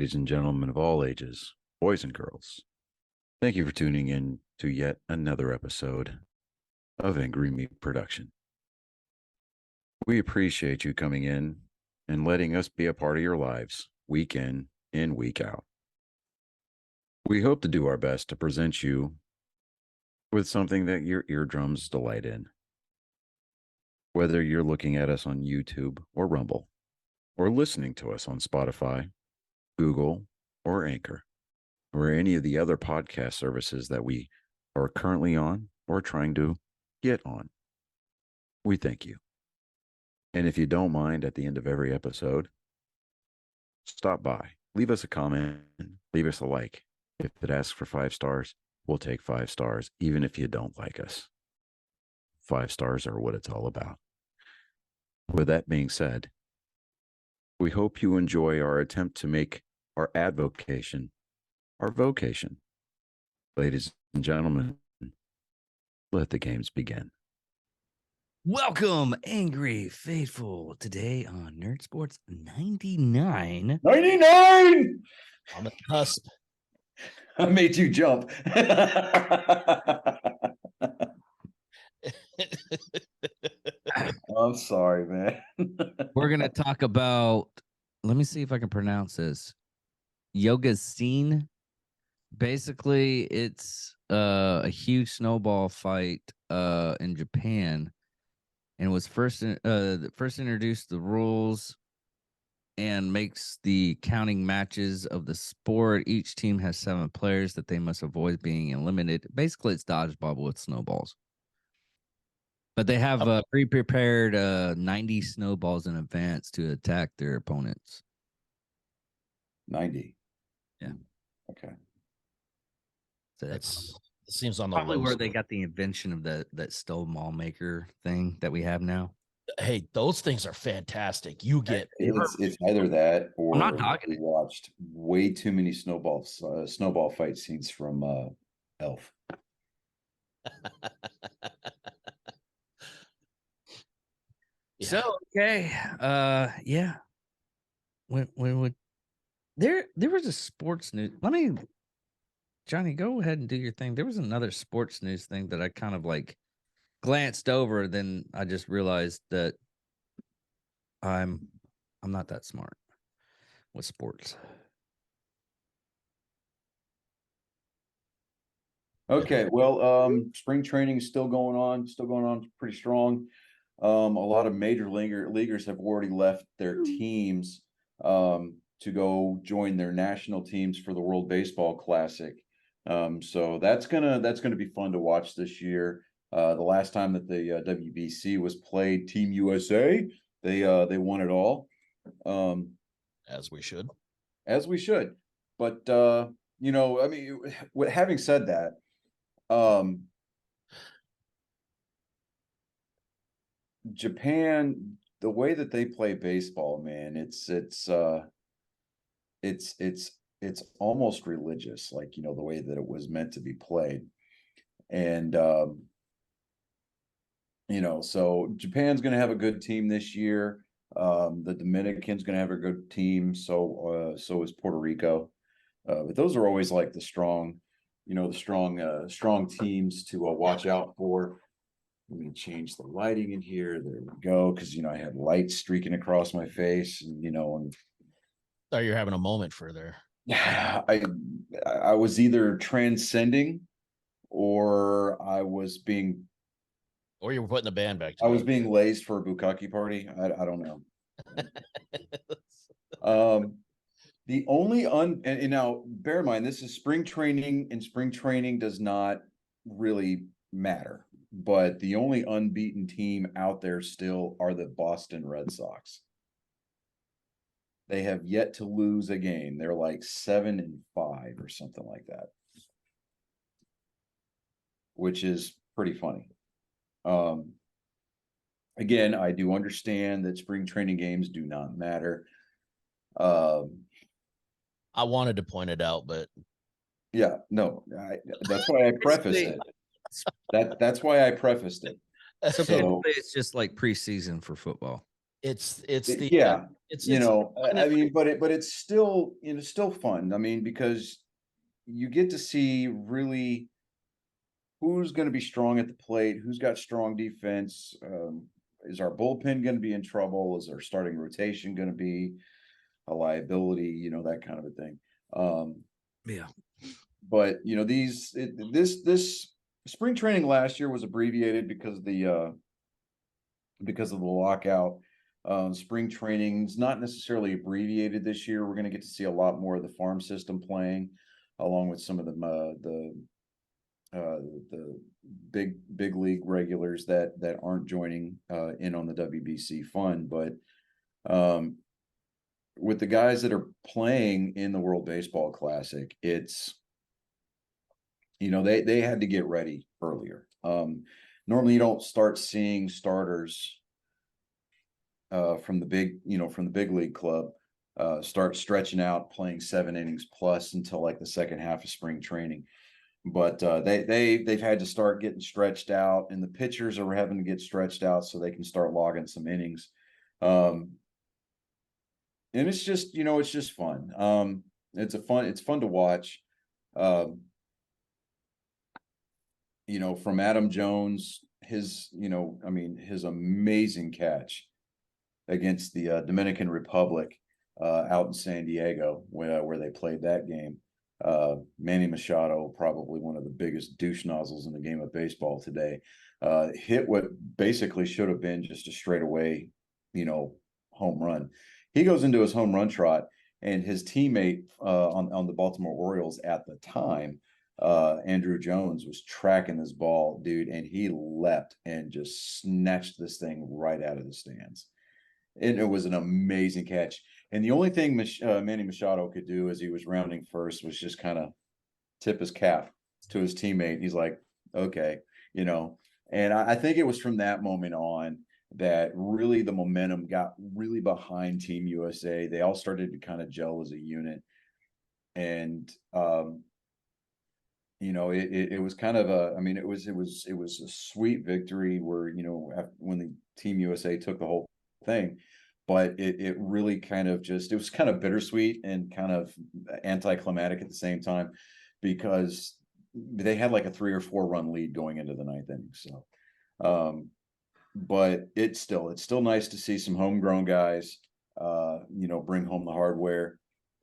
ladies and gentlemen of all ages, boys and girls. Thank you for tuning in to yet another episode of Angry Meat Production. We appreciate you coming in and letting us be a part of your lives week in and week out. We hope to do our best to present you with something that your eardrums delight in. Whether you're looking at us on YouTube or Rumble, or listening to us on Spotify, Google, or Anchor, or any of the other podcast services that we are currently on or trying to get on, we thank you. And if you don't mind, at the end of every episode, stop by, leave us a comment, leave us a like. If it asks for 5 stars, we'll take 5 stars, even if you don't like us. 5 stars are what it's all about. With that being said, we hope you enjoy our attempt to make our advocation our vocation. Ladies and gentlemen, let the games begin. Welcome, Angry Faithful, today on Nerd Sports 99. 99! On the cusp. I made you jump. I'm sorry, man. We're going to talk about, let me see if I can pronounce this. Yoga Scene. Basically, it's a huge snowball fight in Japan, and was first introduced the rules and makes the counting matches of the sport. Each team has 7 players that they must avoid being eliminated. Basically, it's dodgeball with snowballs. But they have pre-prepared 90 snowballs in advance to attack their opponents. 90. Yeah. Okay. So It seems on the probably low where side. they got the invention of that snowball maker thing that we have now. Hey, those things are fantastic. You get It's either that or I'm not talking we watched way too many snowball fight scenes from Elf. So okay, yeah. When there was a sports news. Johnny, go ahead and do your thing. There was another sports news thing that I kind of like glanced over. Then I just realized that I'm not that smart with sports. Okay, well, spring training is still going on pretty strong. A lot of major leaguers have already left their teams to go join their national teams for the World Baseball Classic. So that's gonna be fun to watch this year. The last time that the WBC was played, Team USA, they won it all. as we should. As we should. But you know, I mean, having said that, Japan, the way that they play baseball, man, it's almost religious, like, you know, the way that it was meant to be played. And you know, so Japan's going to have a good team this year. The Dominican's going to have a good team. So is Puerto Rico. But those are always like the strong teams to watch out for. Let me change the lighting in here. There we go. Because, you know, I had light streaking across my face, and, you know, and Thought you're having a moment for there. I was either transcending or I was being Or you were putting the band back I was together. being lazed for a bukkake party. I don't know. The only and now bear in mind, this is spring training, and spring training does not really matter. But the only unbeaten team out there still are the Boston Red Sox. They have yet to lose a game. They're like 7-5 or something like that, which is pretty funny. Again, I do understand that spring training games do not matter. I wanted to point it out, but Yeah, no, that's why I prefaced it. That's why I prefaced it. So So- basically, it's just like preseason for football. It's Yeah, it's you know, kind I of- mean, but it's still, you know, still fun. I mean, because you get to see really who's going to be strong at the plate, who's got strong defense. Is our bullpen going to be in trouble? Is our starting rotation going to be a liability? You know, that kind of a thing. Yeah. But you know, this spring training last year was abbreviated because of the lockout. Spring training's not necessarily abbreviated this year. We're going to get to see a lot more of the farm system playing, along with some of the big league regulars that aren't joining in on the WBC fun. But with the guys that are playing in the World Baseball Classic, it's, you know, they had to get ready earlier. Normally you don't start seeing starters from the big league club start stretching out playing 7 innings plus until like the second half of spring training. But they've had to start getting stretched out, and the pitchers are having to get stretched out so they can start logging some innings. And it's just, you know, it's just fun. It's fun to watch. You know, from Adam Jones, his amazing catch against the Dominican Republic out in San Diego where they played that game. Manny Machado, probably one of the biggest douche nozzles in the game of baseball today, hit what basically should have been just a straightaway, you know, home run. He goes into his home run trot, and his teammate on the Baltimore Orioles at the time, Andrew Jones, was tracking this ball, dude, and he leapt and just snatched this thing right out of the stands. And it was an amazing catch. And the only thing Manny Machado could do as he was rounding first was just kind of tip his cap to his teammate. He's like, okay, you know. And I think it was from that moment on that really the momentum got really behind Team USA. They all started to kind of gel as a unit. And you know, it was kind of it was a sweet victory where, you know, when the Team USA took the whole thing. But it really kind of it was kind of bittersweet and kind of anticlimactic at the same time, because they had like a 3 or 4 run lead going into the 9th inning. So, but it's still nice to see some homegrown guys, you know, bring home the hardware.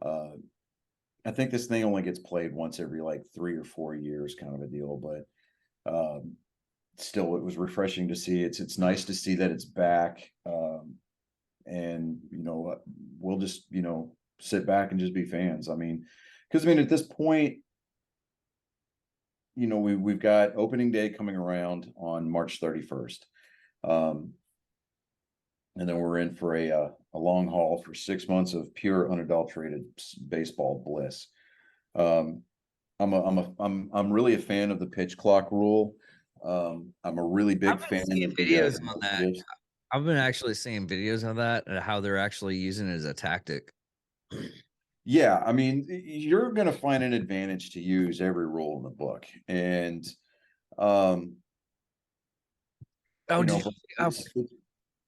I think this thing only gets played once every like 3 or 4 years, kind of a deal. But still, it was refreshing to see. It's nice to see that it's back. And you know, we'll just, you know, sit back and just be fans. I mean, because at this point, you know, we've got opening day coming around on March 31st, and then we're in for a long haul for 6 months of pure unadulterated baseball bliss. I'm really a fan of the pitch clock rule. I'm a really big fan of videos on that. I've been actually seeing videos of that and how they're actually using it as a tactic. Yeah, I mean, you're going to find an advantage to use every rule in the book, and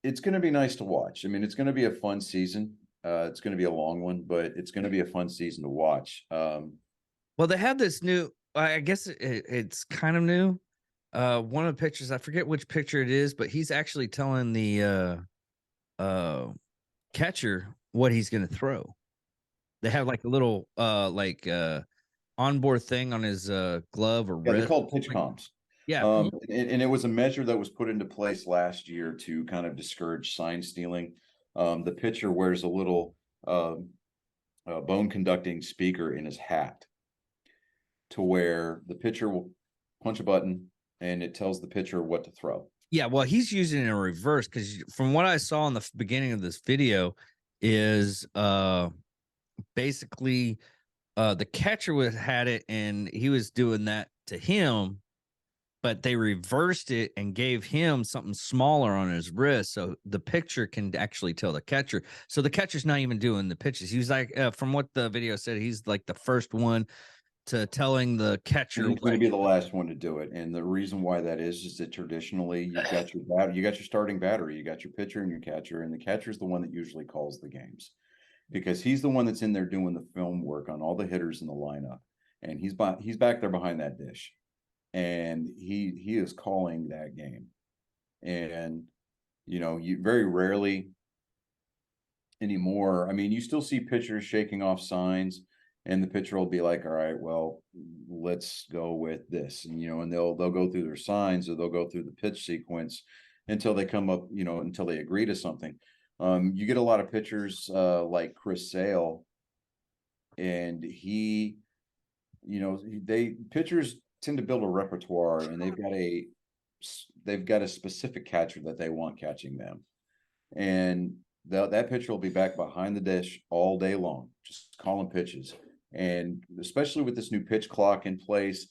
it's going to be nice to watch. I mean, it's going to be a fun season. It's going to be a long one, but it's going to be a fun season to watch. Well, they have this new. I guess it's kind of new. One of the pictures, I forget which picture it is, but he's actually telling the catcher what he's going to throw. They have like a little onboard thing on his glove or wrist. They're called pitch comps. Yeah. And it was a measure that was put into place last year to kind of discourage sign stealing. The pitcher wears a little bone conducting speaker in his hat, to where the pitcher will punch a button and it tells the pitcher what to throw. Yeah, well, he's using it in reverse, because from what I saw in the beginning of this video is basically the catcher had it and he was doing that to him, but they reversed it and gave him something smaller on his wrist, so the pitcher can actually tell the catcher. So the catcher's not even doing the pitches. He was like, from what the video said, he's like the first one to telling the catcher. He's going to be the last one to do it, and the reason why that is that traditionally you've got you got your starting battery, you got your pitcher and your catcher, and the catcher is the one that usually calls the games because he's the one that's in there doing the film work on all the hitters in the lineup, and he's back there behind that dish, and he is calling that game, and you very rarely anymore. I mean, you still see pitchers shaking off signs. And the pitcher will be like, all right, well, let's go with this. And they'll go through their signs or they'll go through the pitch sequence until they come up, until they agree to something. You get a lot of pitchers like Chris Sale, and pitchers tend to build a repertoire, and they've got a specific catcher that they want catching them. And that pitcher will be back behind the dish all day long, just calling pitches. And especially with this new pitch clock in place,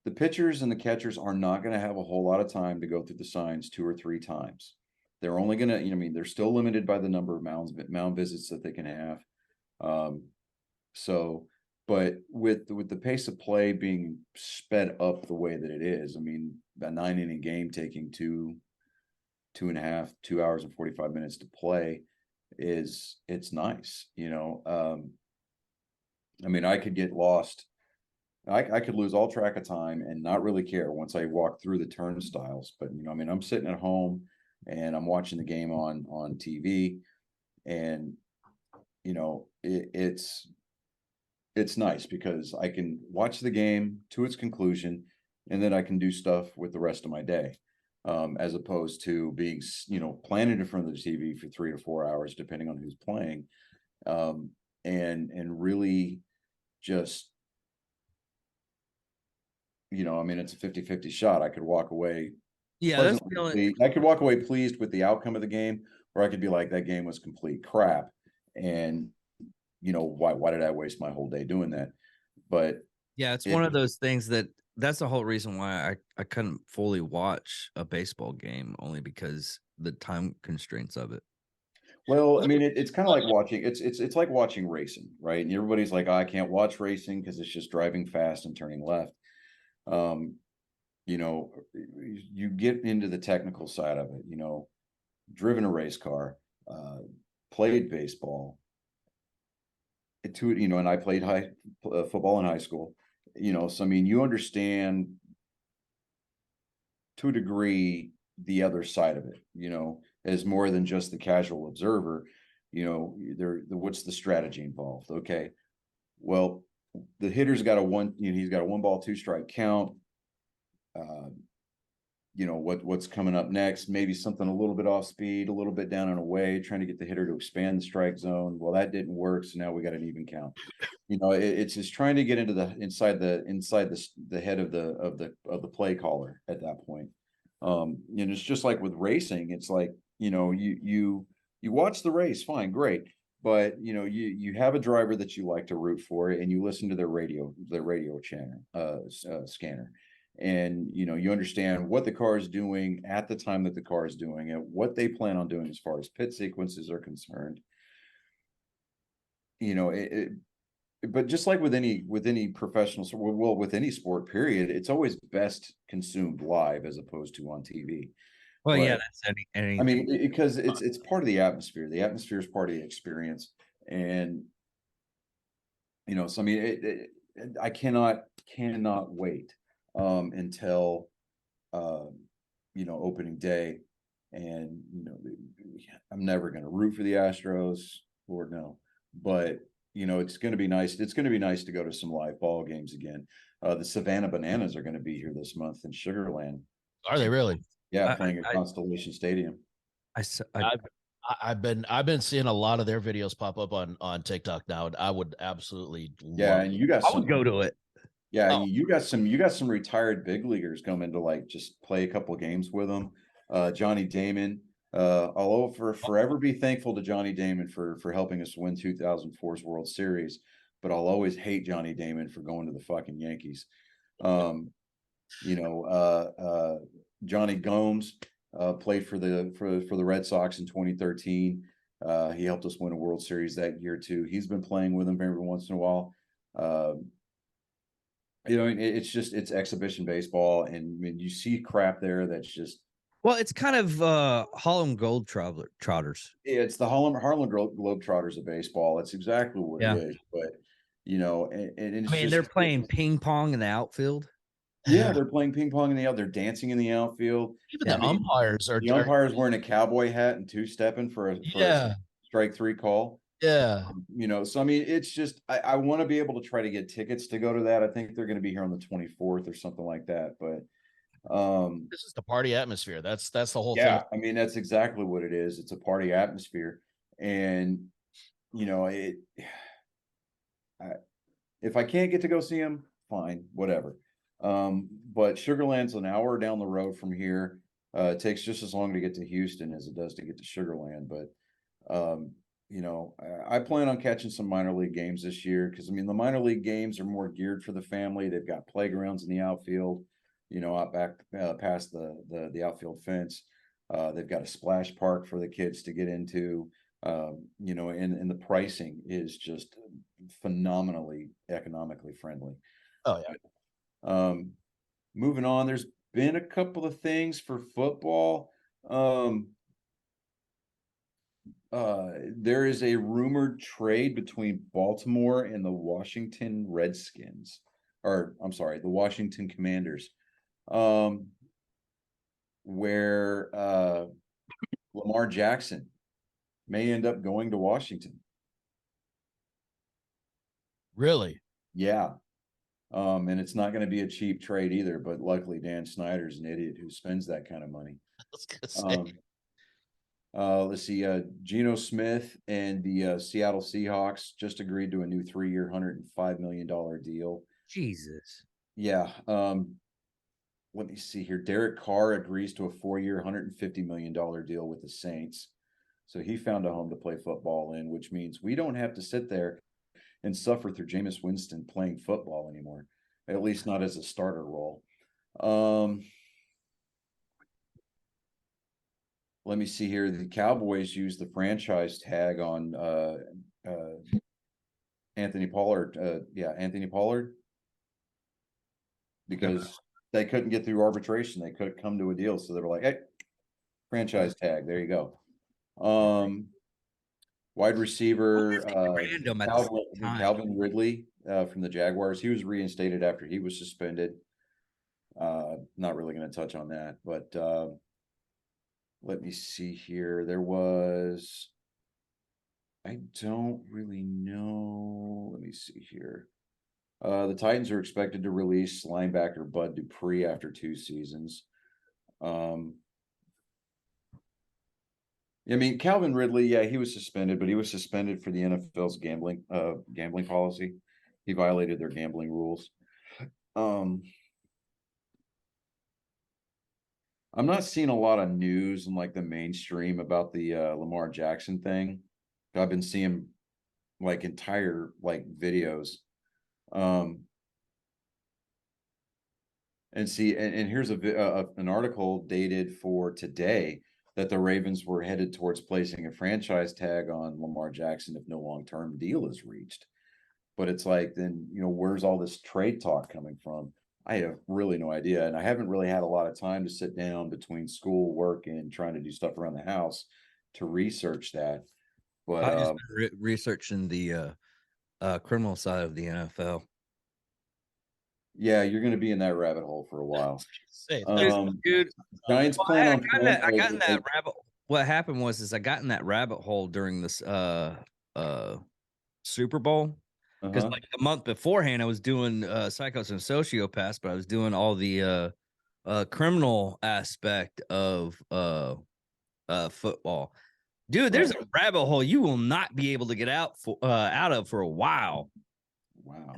the pitchers and the catchers are not going to have a whole lot of time to go through the signs 2 or 3 times. They're only going to, they're still limited by the number of mound visits that they can have. But with the pace of play being sped up the way that it is, a 9-inning game taking 2 hours and 45 minutes to play it's nice. I could get lost. I could lose all track of time and not really care once I walk through the turnstiles. But I'm sitting at home and I'm watching the game on TV, and it's nice because I can watch the game to its conclusion, and then I can do stuff with the rest of my day, as opposed to being planted in front of the TV for 3 to 4 hours, depending on who's playing, and really just it's a 50-50 shot. I could walk away. Yeah, that's the only... I could walk away pleased with the outcome of the game, or I could be like, that game was complete crap, and why did I waste my whole day doing that? But yeah, it's one of those things that's the whole reason why I couldn't fully watch a baseball game, only because the time constraints of it. Well, it's kind of like watching. It's like watching racing, right? And everybody's like, I can't watch racing because it's just driving fast and turning left. You get into the technical side of it. Driven a race car, played baseball. And I played football in high school. So you understand to a degree the other side of it. As more than just the casual observer, what's the strategy involved? Okay, well, the hitter's got he's got a 1-ball 2-strike count. What's coming up next? Maybe something a little bit off speed, a little bit down and away, trying to get the hitter to expand the strike zone. Well, that didn't work, so now we got an even count. It's just trying to get into the inside the head of the play caller at that point. It's just like with racing. It's like you watch the race, fine, great, but you have a driver that you like to root for, and you listen to their radio channel scanner, and you understand what the car is doing at the time that the car is doing it, what they plan on doing as far as pit sequences are concerned. But just like with any professional, with any sport period, it's always best consumed live as opposed to on TV. Well, yeah, that's any. Because it's part of the atmosphere. The atmosphere is part of the experience, and so I cannot wait until opening day, and I'm never going to root for the Astros, Lord no, but it's going to be nice. It's going to be nice to go to some live ball games again. The Savannah Bananas are going to be here this month in Sugar Land. Are they really? Yeah, playing at Constellation Stadium. I've been seeing a lot of their videos pop up on TikTok now, and I would absolutely love and you got I would go to it. Yeah, you got some retired big leaguers coming to just play a couple of games with them. Johnny Damon. I'll forever be thankful to Johnny Damon for helping us win 2004's World Series, but I'll always hate Johnny Damon for going to the fucking Yankees. Johnny Gomes played for the Red Sox in 2013. He helped us win a World Series that year too. He's been playing with them every once in a while. it's exhibition baseball, and I mean, you see crap there that's just. Well, it's kind of Harlem Trotters. It's the Harlem Globetrotters of baseball. It's exactly what Yeah. it is. But and it's I mean, just, they're playing ping pong in the outfield. Yeah, they're playing ping pong in the out. They're dancing in the outfield. Even Yeah, the umpires are. The umpire's wearing a cowboy hat and two-stepping for a strike three call. Yeah. So I mean, it's just I want to be able to try to get tickets to go to that. I think they're going to be here on the 24th or something like that. But this is the party atmosphere. That's the whole thing. yeah, I mean, that's exactly what it is. It's a party atmosphere, and if I can't get to go see them, fine, whatever. But Sugarland's an hour down the road from here. It takes just as long to get to Houston as it does to get to Sugarland. But I plan on catching some minor league games this year because I mean the minor league games are more geared for the family. They've got playgrounds in the outfield, out back past the outfield fence. They've got a splash park for the kids to get into. And the pricing is just phenomenally economically friendly. Oh yeah. Moving on, there's been a couple of things for football. There is a rumored trade between Baltimore and the Washington Redskins, or I'm sorry, the Washington Commanders, where Lamar Jackson may end up going to Washington. Really? Yeah. And it's not going to be a cheap trade either, but luckily Dan Snyder's an idiot who spends that kind of money. I was gonna say. Let's see, Geno Smith and the Seattle Seahawks just agreed to a new 3-year, $105 million deal. Jesus. Yeah. Let me see here. Derek Carr agrees to a 4-year, $150 million deal with the Saints. So he found a home to play football in, which means we don't have to sit there and suffer through Jameis Winston playing football anymore, at least not as a starter role. Let me see here. The Cowboys used the franchise tag on Anthony Pollard. Anthony Pollard, because they couldn't get through arbitration. They couldn't come to a deal. So they were like, hey, franchise tag. There you go. Wide receiver random at Calvin Ridley from the Jaguars. He was reinstated after he was suspended. Not really going to touch on that, but let me see here. I don't really know. Let me see here. The Titans are expected to release linebacker Bud Dupree after 2 seasons. I mean, Calvin Ridley, yeah, he was suspended, but he was suspended for the NFL's gambling policy. He violated their gambling rules. I'm not seeing a lot of news in like the mainstream about the Lamar Jackson thing. I've been seeing like entire like videos. And here's an article dated for today that the Ravens were headed towards placing a franchise tag on Lamar Jackson if no long-term deal is reached. But it's like, then, where's all this trade talk coming from? I have really no idea. And I haven't really had a lot of time to sit down between school, work, and trying to do stuff around the house to research that. But I just been researching the criminal side of the NFL. Yeah, you're going to be in that rabbit hole for a while. Dude, Giants plan on. I got in that rabbit. What happened was I got in that rabbit hole during this Super Bowl, because like a month beforehand I was doing Psychos and Sociopaths, but I was doing all the criminal aspect of football. Dude, there's a rabbit hole you will not be able to get out of for a while. Wow.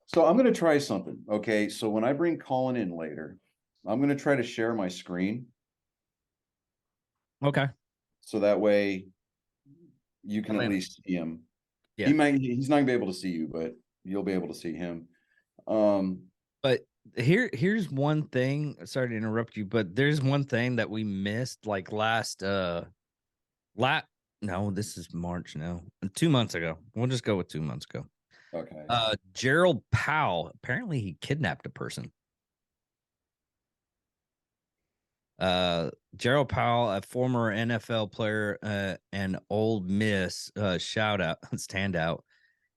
So I'm going to try something. Okay. So when I bring Colin in later, I'm going to try to share my screen. Okay. So that way you can at least see him. Yeah. He's not going to be able to see you, but you'll be able to see him. But here's one thing. Sorry to interrupt you, but there's one thing that we missed like no, this is March now. 2 months ago. We'll just go with 2 months ago. Okay. Gerald Powell, apparently he kidnapped a person. Gerald Powell, a former NFL player and Ole Miss standout,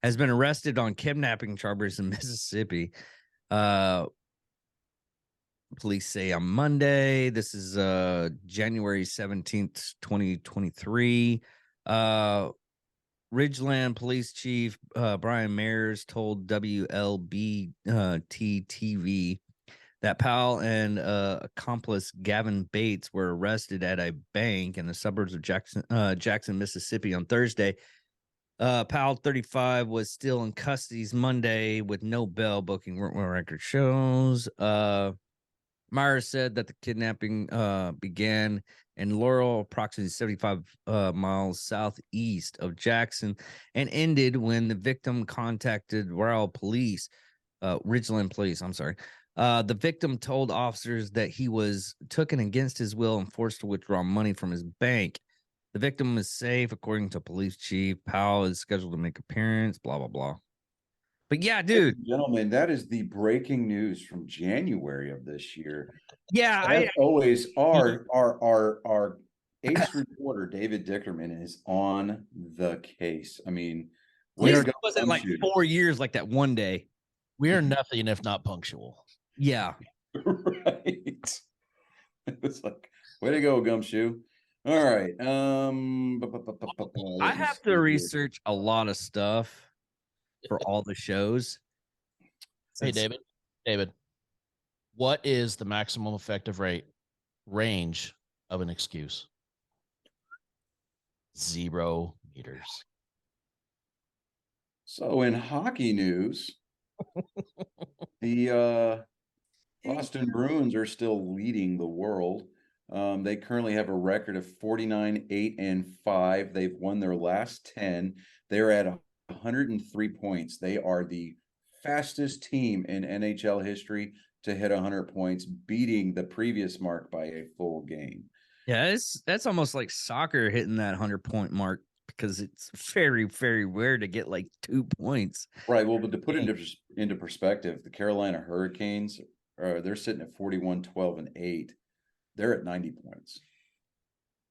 has been arrested on kidnapping charges in Mississippi. Police say on Monday, this is January 17th, 2023. Ridgeland Police Chief Brian Mayers told WLBT TV that Powell and accomplice Gavin Bates were arrested at a bank in the suburbs of Jackson, Mississippi on Thursday. Powell, 35, was still in custody Monday with no bail booking record shows. Myers said that the kidnapping began in Laurel, approximately 75 miles southeast of Jackson, and ended when the victim contacted Ridgeland Police. I'm sorry. The victim told officers that he was taken against his will and forced to withdraw money from his bank. The victim is safe, according to police chief. Powell is scheduled to make appearance. Blah blah blah. But yeah, dude. Gentlemen, that is the breaking news from January of this year. Yeah, As always, our ace reporter David Dickerman is on the case. I mean, it wasn't like 4 years like that one day. We are nothing if not punctual. Yeah. Right. It's like, way to go, Gumshoe. All right. I have to research a lot of stuff for all the shows. Hey, David, what is the maximum effective range of an excuse? 0 meters. So in hockey news, the Boston Bruins are still leading the world. They currently have a record of 49-8-5. They've won their last 10. They're at 103 points. They are the fastest team in NHL history to hit 100 points, beating the previous mark by a full game. Yeah, that's almost like soccer hitting that 100-point mark, because it's very, very rare to get like 2 points. Right. Well, but to put it into perspective, the Carolina Hurricanes, they're sitting at 41-12-8. They're at 90 points.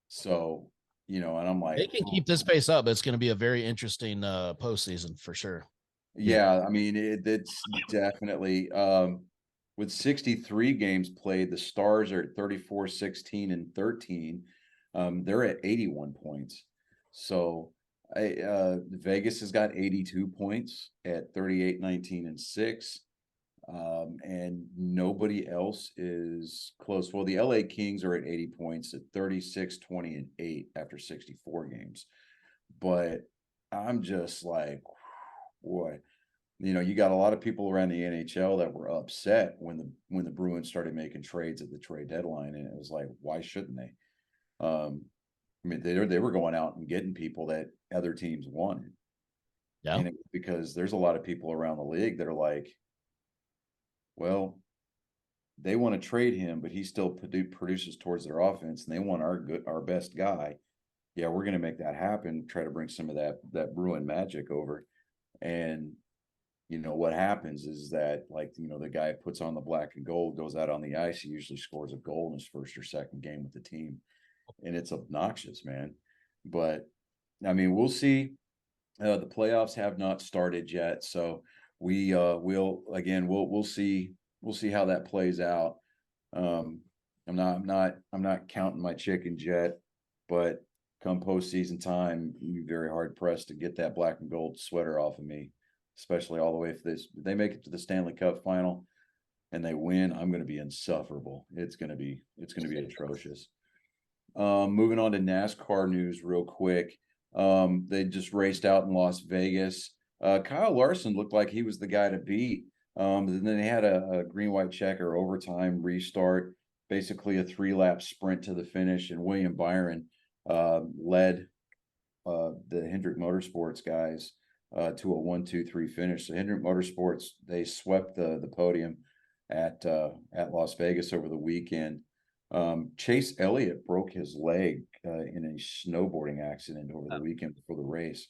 So, and I'm like, they can keep this pace up. It's going to be a very interesting postseason for sure. Yeah, I mean, it's definitely with 63 games played, the Stars are at 34, 16, and 13. They're at 81 points. So Vegas has got 82 points at 38, 19, and 6. And nobody else is close. Well, the LA Kings are at 80 points at 36, 20, and 8 after 64 games. But I'm just like, boy, you got a lot of people around the NHL that were upset when the Bruins started making trades at the trade deadline, and it was like, why shouldn't they? I mean, they were going out and getting people that other teams wanted. Yeah, and because there's a lot of people around the league that are like, well, they want to trade him, but he still produces towards their offense, and they want our best guy. Yeah, we're going to make that happen. Try to bring some of that Bruin magic over, and what happens is that, like, the guy puts on the black and gold, goes out on the ice. He usually scores a goal in his first or second game with the team, and it's obnoxious, man. But I mean, we'll see. The playoffs have not started yet, so we'll see how that plays out. I'm not counting my chickens yet, but come postseason time, you'd be very hard pressed to get that black and gold sweater off of me, especially all the way if they make it to the Stanley Cup final and they win. I'm going to be insufferable. It's going to be atrocious. Moving on to NASCAR news real quick. They just raced out in Las Vegas. Kyle Larson looked like he was the guy to beat. Then they had a green, white checker overtime restart, basically a 3-lap sprint to the finish, and William Byron led the Hendrick Motorsports guys to a 1-2-3 finish. So Hendrick Motorsports, they swept the podium at Las Vegas over the weekend. Chase Elliott broke his leg in a snowboarding accident over the weekend before the race.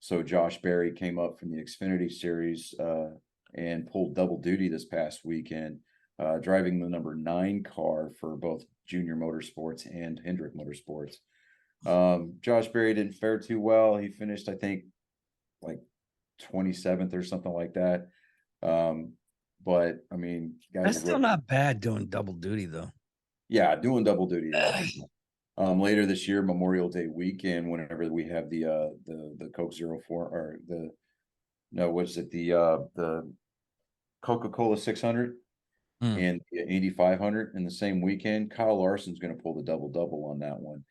So Josh Berry came up from the Xfinity Series and pulled double duty this past weekend, driving the number 9 car for both Junior Motorsports and Hendrick Motorsports. Josh Berry didn't fare too well. He finished, I think, like 27th or something like that. But I mean, guys, That's still not bad doing double duty though. yeah, doing double duty. Later this year, Memorial Day weekend, whenever we have the Coke 04 or what's it, the Coca-Cola 600 and the Indy 500 in the same weekend, Kyle Larson's going to pull the double on that one.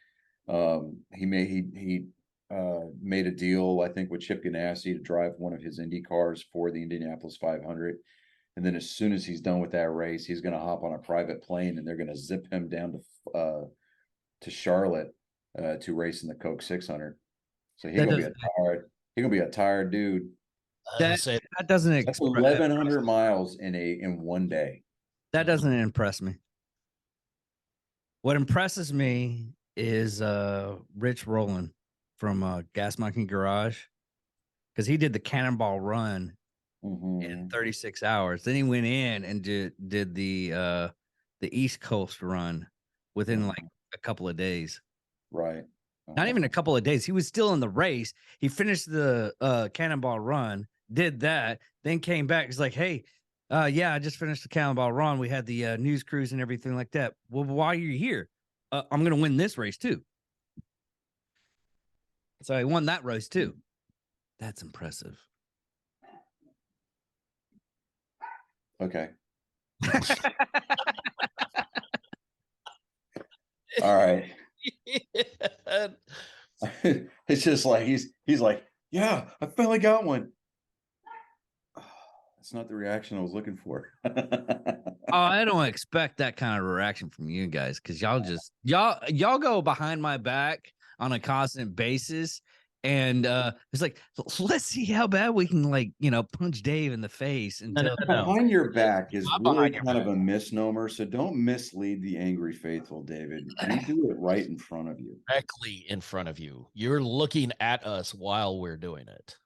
He made a deal, I think, with Chip Ganassi to drive one of his Indy cars for the Indianapolis 500. And then as soon as he's done with that race, he's going to hop on a private plane and they're going to zip him down to Charlotte to race in the Coke 600. So he's gonna be a tired dude. That doesn't That's 1,100 miles in one day. That doesn't impress me. What impresses me is Rich Rowland from Gas Monkey Garage, because he did the Cannonball Run in 36 hours. Then he went in and did the East Coast Run within like a couple of days. Right. Not even a couple of days. He was still in the race. He finished the Cannonball Run, did that, then came back. He's like, hey, yeah, I just finished the Cannonball Run. We had the news crews and everything like that. Well, why are you here? I'm going to win this race too. So I won that race too. That's impressive. Okay. All right. It's just like he's like, yeah, I finally got one. That's not the reaction I was looking for. I don't expect that kind of reaction from you guys, because y'all go behind my back on a constant basis, and it's like, let's see how bad we can punch Dave in the face until behind your back is really kind of a misnomer. So don't mislead the angry faithful, David. We do it right in front of you. Directly in front of you. You're looking at us while we're doing it.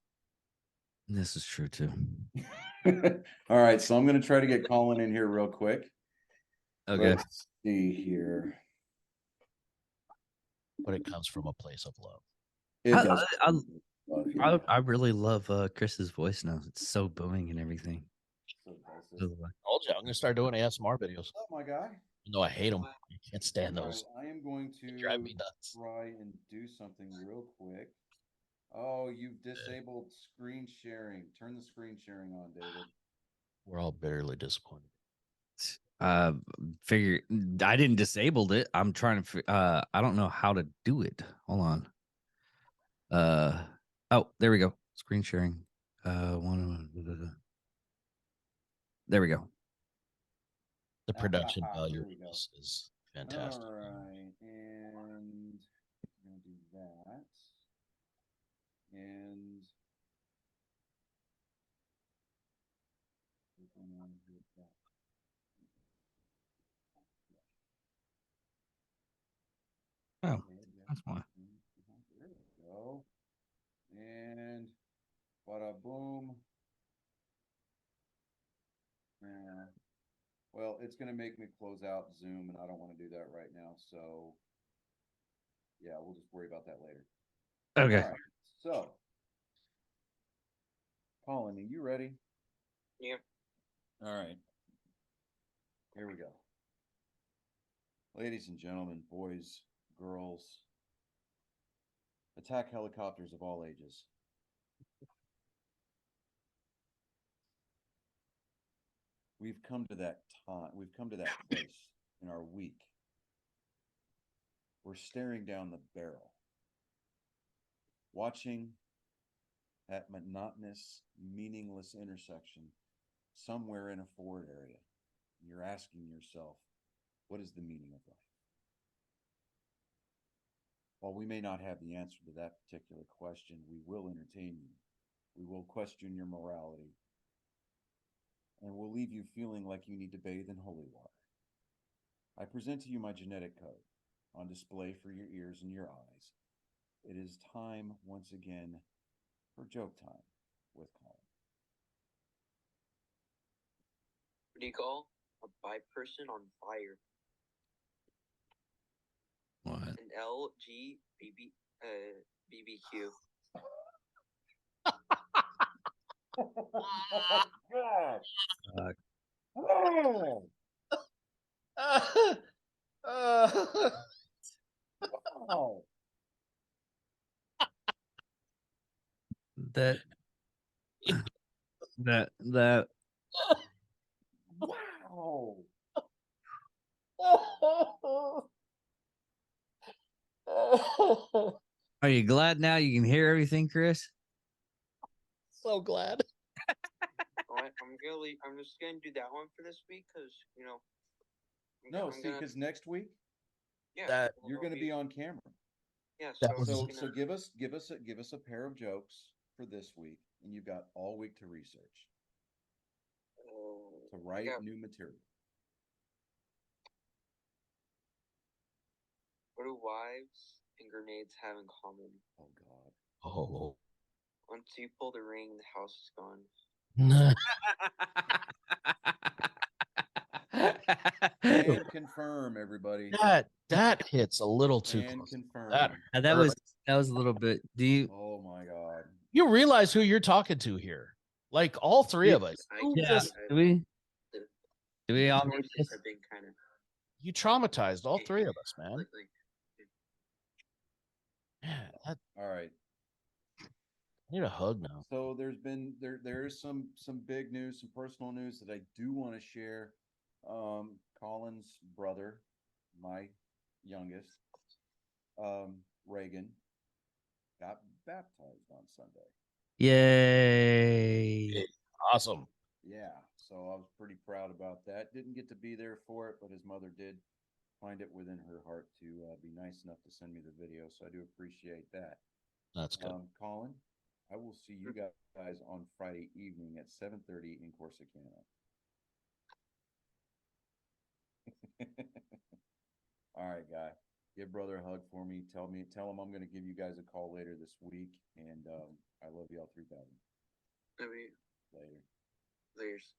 This is true too. All right, so I'm going to try to get Colin in here real quick. Okay. Let's see here. But it comes from a place of love. It does. I really love Chris's voice now. It's so booming and everything. I told you I'm going to start doing ASMR videos. Oh my guy. No, I hate them. I can't stand those. I am going to drive me nuts. Try and do something real quick. Oh, you've disabled screen sharing. Turn the screen sharing on, David. We're all bitterly disappointed. Figure I didn't disable it. I'm trying to I don't know how to do it. Hold on. Oh, there we go. Screen sharing. There we go. The production value is fantastic. All right, and I'm gonna do that. And oh, that's why. There we go. And bada boom. Yeah. Well, it's going to make me close out Zoom, and I don't want to do that right now. So, yeah, we'll just worry about that later. Okay. All right. So, Colin, are you ready? Yeah. All right. Here we go. Ladies and gentlemen, boys, girls, attack helicopters of all ages. We've come to that time. We've come to that place in our week. We're staring down the barrel, watching that monotonous, meaningless intersection somewhere in a Ford area. And you're asking yourself, what is the meaning of life? While we may not have the answer to that particular question, we will entertain you. We will question your morality. And we'll leave you feeling like you need to bathe in holy water. I present to you my genetic code on display for your ears and your eyes. It is time once again for Joke Time with Colin. What do you call a bi person on fire? What? An BBQ. Oh. That Wow. Are you glad now you can hear everything, Chris? So glad. I'm just gonna do that one for this week because No, see, because next week yeah, that- you're going to be on camera. yeah. that So, was- So give us a pair of jokes for this week, and you've got all week to research, to write yeah. new material. What do wives and grenades have in common? Oh God. Oh. Once you pull the ring, the house is gone. And confirm, everybody. that hits a little too And close. confirm. That was a little bit. Do you? Oh my God. You realize who you're talking to here? Like all three of us. I- Who Yeah. just- Do we? The- Do we the all? choices have been kind of you traumatized all three of us, man. like Man, I All right. need a hug now. So there is some big news, some personal news that I do want to share. Colin's brother, my youngest, Reagan, got baptized on Sunday. Yay! Awesome. Yeah, so I was pretty proud about that. Didn't get to be there for it, but his mother did find it within her heart to be nice enough to send me the video, so I do appreciate that. That's good. Colin, I will see you guys on Friday evening at 7:30 in Corsicana. All right, guy. Give brother a hug for me. Tell him I'm going to give you guys a call later this week, and I love y'all 3,000. maybe Later. there's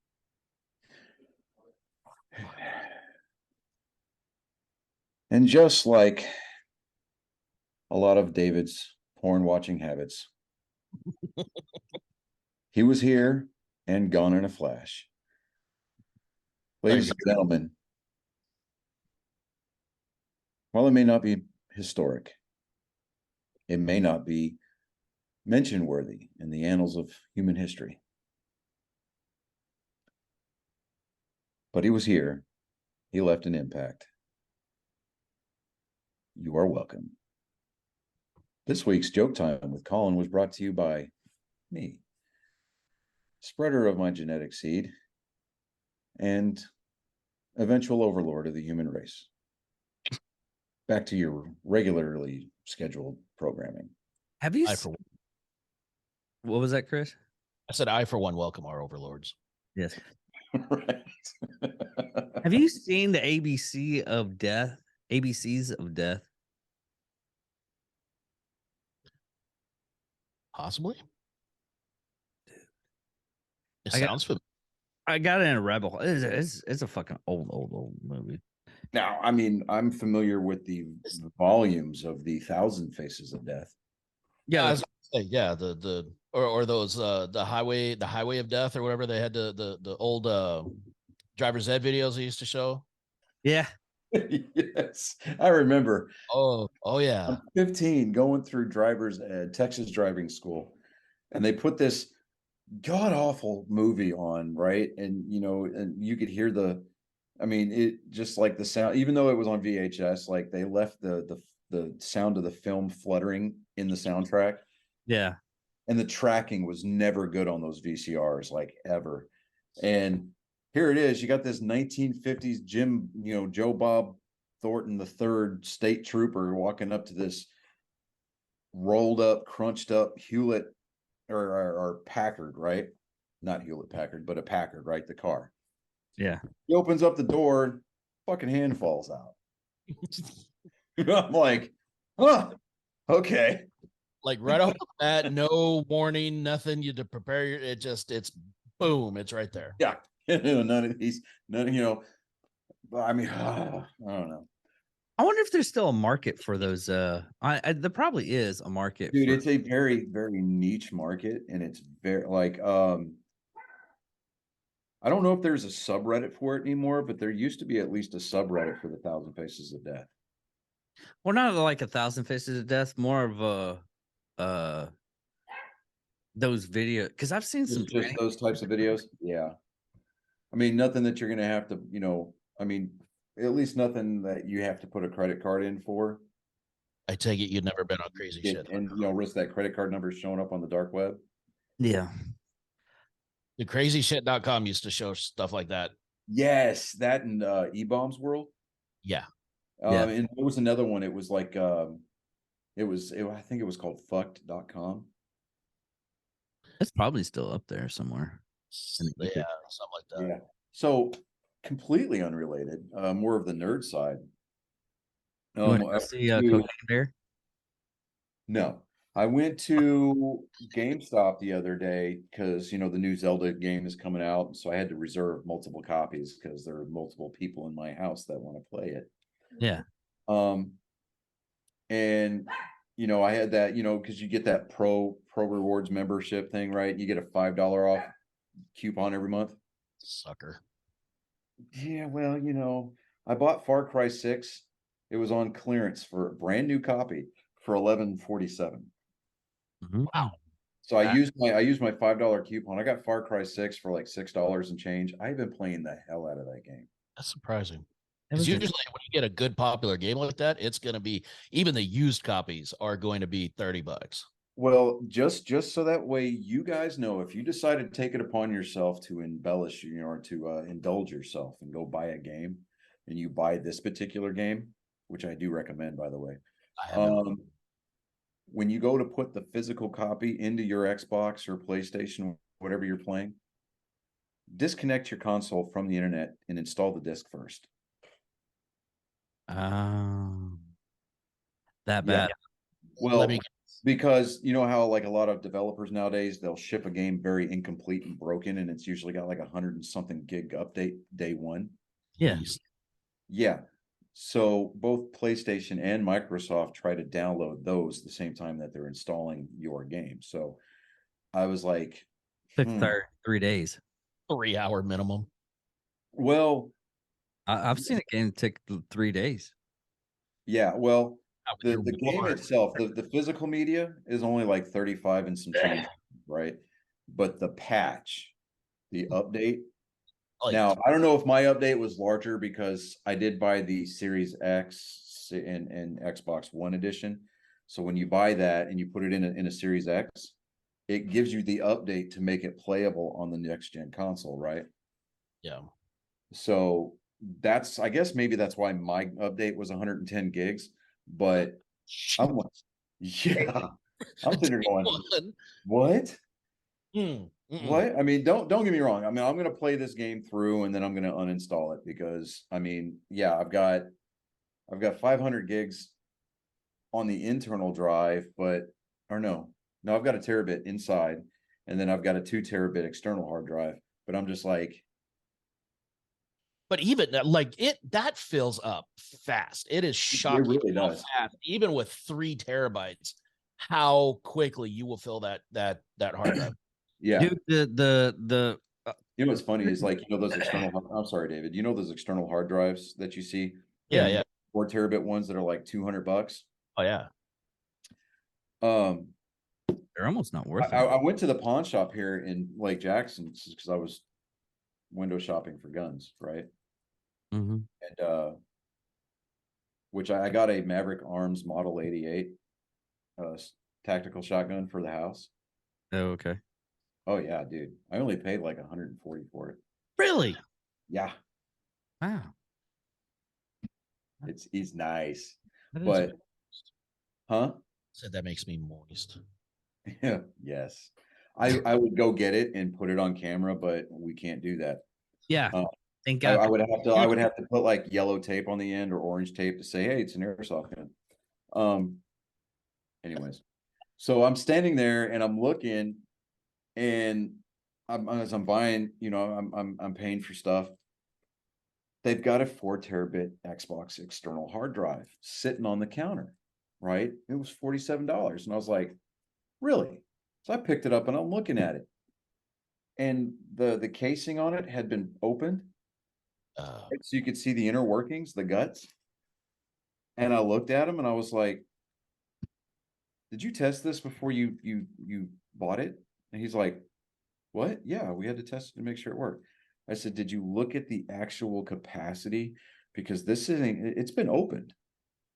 And just like a lot of David's porn watching habits, he was here and gone in a flash. Ladies and gentlemen, while it may not be historic, it may not be mention worthy in the annals of human history, but he was here. He left an impact. You are welcome. This week's Joke Time with Colin was brought to you by me, spreader of my genetic seed and eventual overlord of the human race. Back to your regularly scheduled programming. Have you? I for What was that, Chris? I said I for one welcome our overlords. Yes. Right. Have you seen the ABC of death? ABCs of death. Possibly. It I got- sounds familiar. I got it in a Rebel. It's a fucking old movie. Now, I mean, I'm familiar with the volumes of the Thousand Faces of Death. I Yeah, was gonna say, yeah, the or those the highway of death or whatever they had the old driver's ed videos they used to show. yeah. Yes, I remember. Oh yeah. I'm 15 going through driver's ed, Texas driving school, and they put this god awful movie on, right? And and you could hear it just like the sound, even though it was on VHS, like they left the sound of the film fluttering in the soundtrack. Yeah. And the tracking was never good on those VCRs, like ever. And here it is. You got this 1950s Joe Bob Thornton III state trooper walking up to this rolled up, crunched up Hewlett or Packard, right? Not Hewlett Packard, but a Packard, right? The car. Yeah. He opens up the door, fucking hand falls out. I'm like, huh, okay. Like right off the bat, no warning, nothing. You to prepare your. It's boom. It's right there. Yeah. None of these, I mean, I don't know. I wonder if there's still a market for those. There probably is a market. Dude, for, it's a very, very niche market, and it's very like I don't know if there's a subreddit for it anymore, but there used to be at least a subreddit for the Thousand Faces of Death. well, not like 1,000 Faces of Death, more of a those video because I've seen some Just those types of videos. Yeah. I mean, nothing that you're gonna have to, I mean, at least nothing that you have to put a credit card in for. I take it you've never been on crazy shit. And risk that credit card number showing up on the dark web. Yeah. The crazyshit.com used to show stuff like that. Yes, that and E-Bombs World. Yeah. Yeah. And there was another one. It was like I think it was called fucked.com. It's probably still up there somewhere. Yeah, something like that. Yeah. So completely unrelated, more of the nerd side. You want to see Cocaine Bear? No, I went to GameStop the other day because the new Zelda game is coming out, so I had to reserve multiple copies because there are multiple people in my house that want to play it. Yeah. And I had that, because you get that pro rewards membership thing, right? You get a $5 off coupon every month. Sucker. Yeah, well, I bought Far Cry 6. It was on clearance for a brand new copy for $11.47. Wow. So I used my $5 coupon. I got Far Cry 6 for like $6 and change. I've been playing the hell out of that game. That's surprising. Because usually when you get a good popular game like that, it's going to be, even the used copies are going to be $30. Well, just so that way you guys know, if you decide to take it upon yourself to embellish, or to indulge yourself and go buy a game, and you buy this particular game, which I do recommend, by the way. When you go to put the physical copy into your Xbox or PlayStation, whatever you're playing, disconnect your console from the internet and install the disc first. That bad. Well, because you know how like a lot of developers nowadays, they'll ship a game very incomplete and broken, and it's usually got like 100 and something gig update day one. Yeah. Yeah. So both PlayStation and Microsoft try to download those the same time that they're installing your game. So I was like, Took 3 days. 3 hour minimum. Well, I've seen a game take 3 days. Yeah, well, the game itself, the physical media is only like 35 and some change, right? But the patch, the update. Now, I don't know if my update was larger because I did buy the Series X and Xbox One edition. So when you buy that and you put it in a Series X, it gives you the update to make it playable on the next gen console, right? Yeah. So I guess maybe that's why my update was 110 gigs, but I'm like, yeah, I'm sitting there going, what? What? I mean, don't get me wrong. I mean, I'm going to play this game through and then I'm going to uninstall it because I mean, yeah, I've got 500 gigs on the internal drive, I've got a terabit inside and then I've got a 2 terabit external hard drive, but I'm just like, but even like that fills up fast. It is shocking. It really does. Fast, even with 3 terabytes, how quickly you will fill that hard drive. Yeah. Dude, the you know what's funny is like those external. I'm sorry, David. You know those external hard drives that you see? Yeah. 4 terabit ones that are like $200. Oh yeah. They're almost not worth it. I went to the pawn shop here in Lake Jackson because I was window shopping for guns, right? Mm-hmm. And which I got a Maverick Arms Model 88 tactical shotgun for the house. Oh, okay. Oh yeah, dude. I only paid like 140 for it. Really? Yeah. Wow. He's nice. But huh? Said that makes me moist. Yeah, yes. I would go get it and put it on camera, but we can't do that. Yeah. Thank God. I would have to put like yellow tape on the end or orange tape to say, hey, it's an airsoft gun. Anyways. So I'm standing there and I'm looking, and as I'm buying, I'm paying for stuff. They've got a 4 terabit Xbox external hard drive sitting on the counter, right? It was $47. And I was like, really? So I picked it up and I'm looking at it. And the casing on it had been opened. So you could see the inner workings, the guts. And I looked at him and I was like, did you test this before you bought it? And he's like, what? Yeah, we had to test it to make sure it worked. I said, did you look at the actual capacity? Because it's been opened.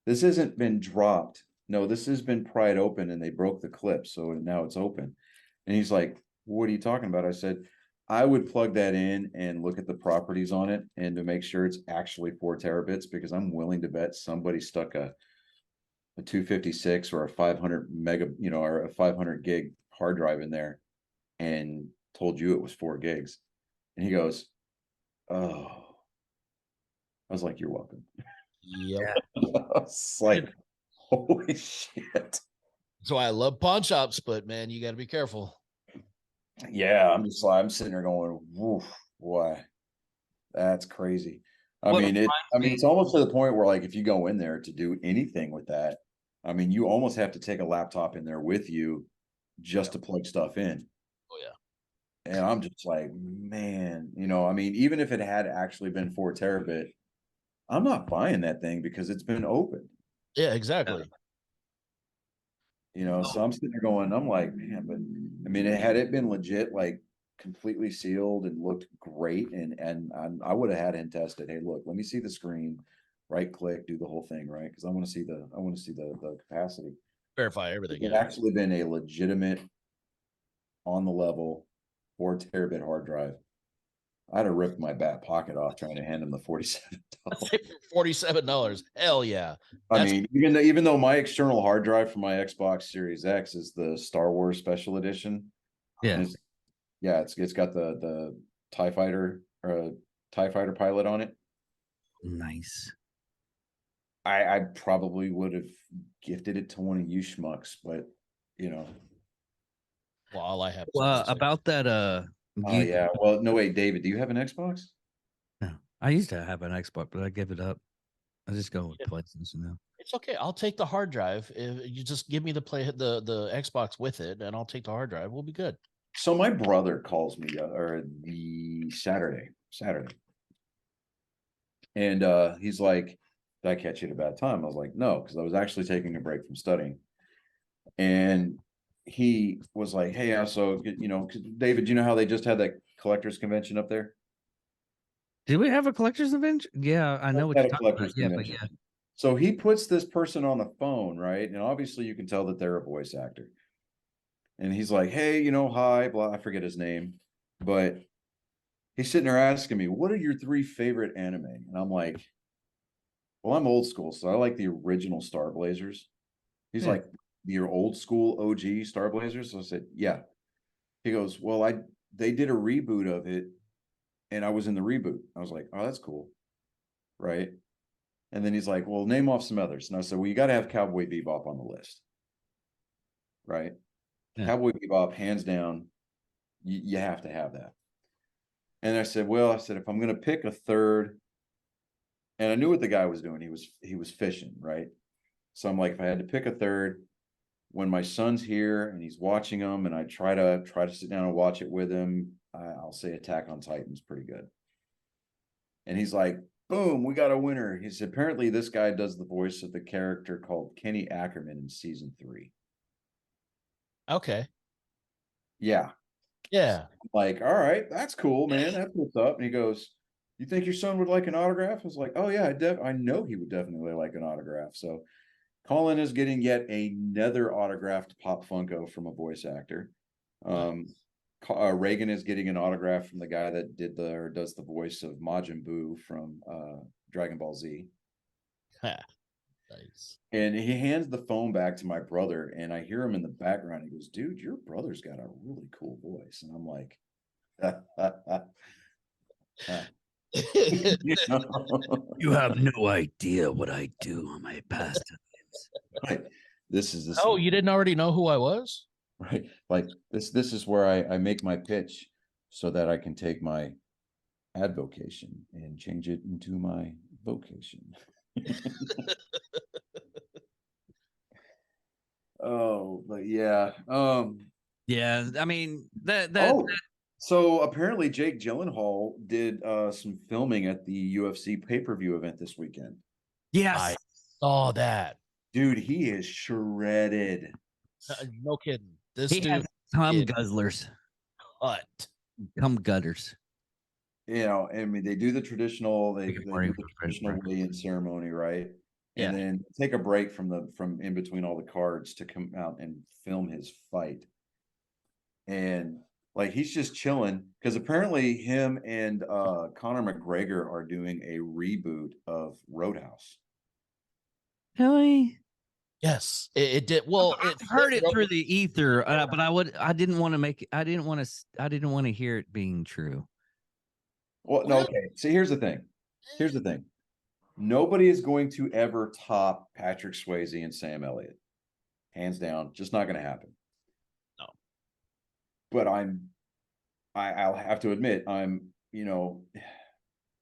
This hasn't been dropped. No, this has been pried open and they broke the clip. So now it's open. And he's like, what are you talking about? I said, I would plug that in and look at the properties on it and to make sure it's actually 4 terabits, because I'm willing to bet somebody stuck a 256 or a 500 mega, or a 500 gig hard drive in there and told you it was 4 gigs. And he goes, oh. I was like, you're welcome. Yep. I was like, holy shit. That's why I love pawn shops, but man, you got to be careful. Yeah, I'm sitting there going, woof, boy, that's crazy. What It's almost to the point where, like, if you go in there to do anything with that, I mean, you almost have to take a laptop in there with you just to plug stuff in. Oh yeah. And I'm just like, man, even if it had actually been 4 terabit, I'm not buying that thing because it's been opened. Yeah, exactly. So I'm sitting there going, I'm like, man, but I mean, had it been legit, like completely sealed and looked great, and I would have had him test it. Hey, look, let me see the screen, right click, do the whole thing, right? Because I want to see the capacity. Verify everything. It actually been a legitimate, on the level 4 terabit hard drive. I'd have ripped my back pocket off trying to hand him the $47. $47. Hell yeah. I mean, even though my external hard drive for my Xbox Series X is the Star Wars Special Edition. Yeah. It's got the TIE Fighter or TIE Fighter pilot on it. Nice. I probably would have gifted it to one of you schmucks, but Well, all I have. About that, oh yeah. Well, no, wait, David, do you have an Xbox? No, I used to have an Xbox, but I gave it up. I just go with PlayStation now. It's okay. I'll take the hard drive. If you just give me the Xbox with it, and I'll take the hard drive. We'll be good. So my brother calls me the Saturday. And he's like, did I catch you at a bad time? I was like, no, because I was actually taking a break from studying. And he was like, hey, so David, you know how they just had that collectors convention up there? Did we have a collector's event? Yeah, I know what Had you're a talking about. collector's Yeah, but convention. yeah. So he puts this person on the phone, right? And obviously you can tell that they're a voice actor. And he's like, hey, hi, blah, I forget his name, but he's sitting there asking me, what are your 3 favorite anime? And I'm like, well, I'm old school, so I like the original Star Blazers. He's like, your old school OG Star Blazers? So I said, yeah. He goes, well, they did a reboot of it, and I was in the reboot. I was like, oh, that's cool. Right. And then he's like, well, name off some others. And I said, well, you got to have Cowboy Bebop on the list. Right. Yeah. Cowboy Bebop, hands down, you have to have that. And I said, if I'm going to pick a third, and I knew what the guy was doing. He was fishing, right? So I'm like, if I had to pick a third, when my son's here and he's watching them, and I try to sit down and watch it with him, I'll say Attack on Titan's pretty good. And he's like, boom, we got a winner. He said, apparently this guy does the voice of the character called Kenny Ackerman in season 3. Okay. Yeah. Yeah. I'm like, all right, that's cool, man. That's what's up. And he goes, you think your son would like an autograph? I was like, oh yeah, I know he would definitely like an autograph. So Colin is getting yet another autographed Pop Funko from a voice actor. Reagan is getting an autograph from the guy that does the voice of Majin Buu from Dragon Ball Z. Nice. And he hands the phone back to my brother, and I hear him in the background. He goes, dude, your brother's got a really cool voice. And I'm like, You have no idea what I do on my pastimes. This is the Oh, you didn't already know who I was? right. Like this is where I make my pitch so that I can take my advocation and change it into my vocation. Oh, but yeah. Yeah, I mean that Oh, so apparently Jake Gyllenhaal did some filming at the UFC pay-per-view event this weekend. yes. I saw that. Dude, he is shredded. No kidding. This He dude has cum is guzzlers, cut. cum gutters. You know, I mean, they do the traditional, they Rick and do Morty the was traditional great. weigh-in ceremony, right? Yeah. And then take a break from in between all the cards to come out and film his fight. And like he's just chilling because apparently him and Conor McGregor are doing a reboot of Roadhouse. Really? Yes, it did. Well, I've heard it through the ether, but I didn't want to make it. I didn't want to hear it being true. Well, no, okay. So here's the thing. Here's the thing. Nobody is going to ever top Patrick Swayze and Sam Elliott. Hands down, just not going to happen. No. But I'll have to admit,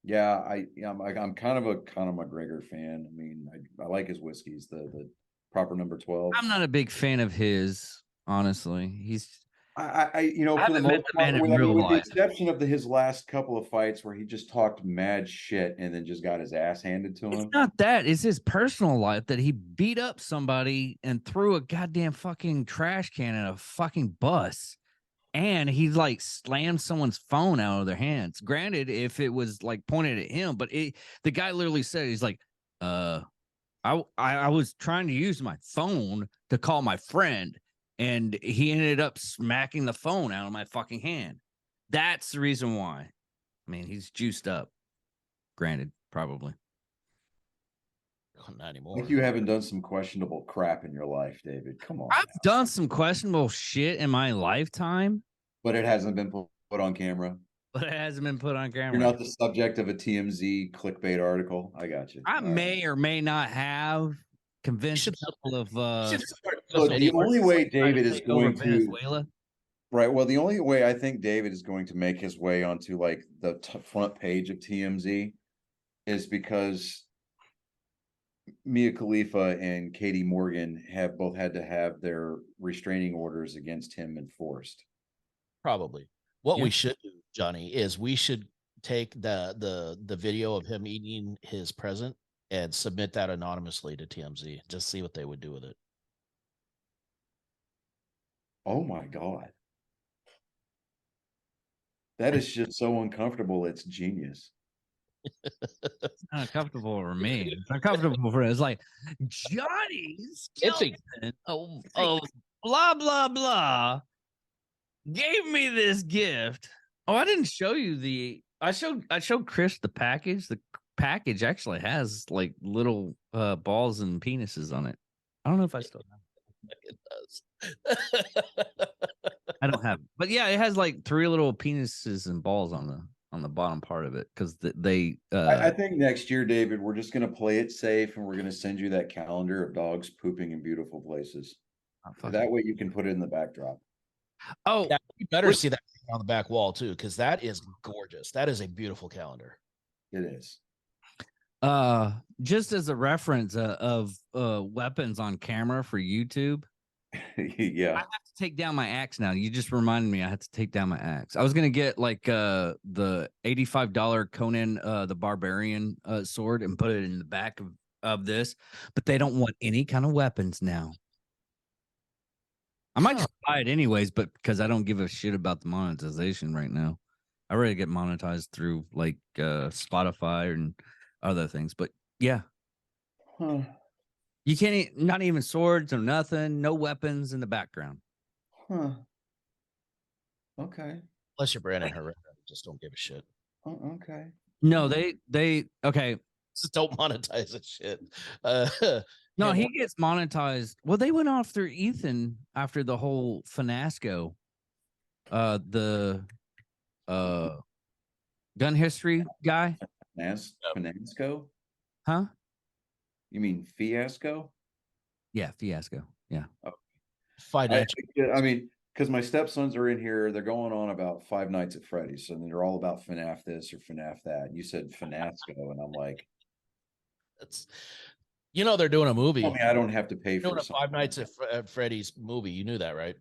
yeah, I'm kind of a Conor McGregor fan. I mean, I like his whiskeys, the proper number 12. I'm not a big fan of his, honestly. He's I for haven't the met most the man part, in with, I real mean, with the life. exception of his last couple of fights where he just talked mad shit and then just got his ass handed to It's him. not that. It's his personal life that he beat up somebody and threw a goddamn fucking trash can at a fucking bus. And he like slammed someone's phone out of their hands. Granted, if it was like pointed at him, but the guy literally said, he's like, I was trying to use my phone to call my friend, and he ended up smacking the phone out of my fucking hand. That's the reason why. I mean, he's juiced up. Granted, probably. Not anymore. Like you haven't done some questionable crap in your life, David. Come on. I've done some questionable shit in my lifetime, But it hasn't been put on camera. but it hasn't been put on camera. You're not the subject of a TMZ clickbait article. I got you. I All may right. or may not have convinced should- a couple of Look, the only way David is take over going to Venezuela. right. Well, the only way I think David is going to make his way onto like the front page of TMZ is because Mia Khalifa and Katie Morgan have both had to have their restraining orders against him enforced. Probably. What Yeah. we should do, Johnny, is we should take the video of him eating his present and submit that anonymously to TMZ. Just see what they would do with it. Oh my God. That is just so uncomfortable. It's genius. It's not uncomfortable for me. It's uncomfortable for it's like Johnny's Tipsy. oh blah blah blah gave me this gift. Oh, I didn't show you I showed Chris the package. The package actually has like little balls and penises on it. I don't know if I still have It does. I don't have it. But yeah, it has like 3 little penises and balls on the bottom part of it because they I think next year, David, we're just going to play it safe and we're going to send you that calendar of dogs pooping in beautiful places. That way you can put it in the backdrop. oh Yeah, you better see that on the back wall too, because that is gorgeous. That is a beautiful calendar. It is. just as a reference of weapons on camera for YouTube. I Yeah. have to take down my axe now. You just reminded me I had to take down my axe. I was gonna get like the $85 Conan the Barbarian sword and put it in the back of this, but they don't want any kind of weapons now. I might just buy it anyways, but because I don't give a shit about the monetization right now. I already get monetized through like Spotify and other things. But yeah, Huh. you can't not even swords or nothing, no weapons in the background. Huh. Okay. Unless you're Brandon Herrera, just don't give a shit. Oh, okay. No, they okay. Just don't monetize that shit. No, Yeah, he gets monetized. Well, they went off through Ethan after the whole Finasco, the gun history guy, Finasco? huh? You mean fiasco? Yeah, fiasco. Financial. I mean, because my stepsons are in here, they're going on about Five Nights at Freddy's, and they're all about FNAF this or FNAF that. You said FNAFSCO, and I'm like, That's, they're doing a movie. tell me I don't have to pay Doing for a Five Nights at Freddy's movie. You knew that, right?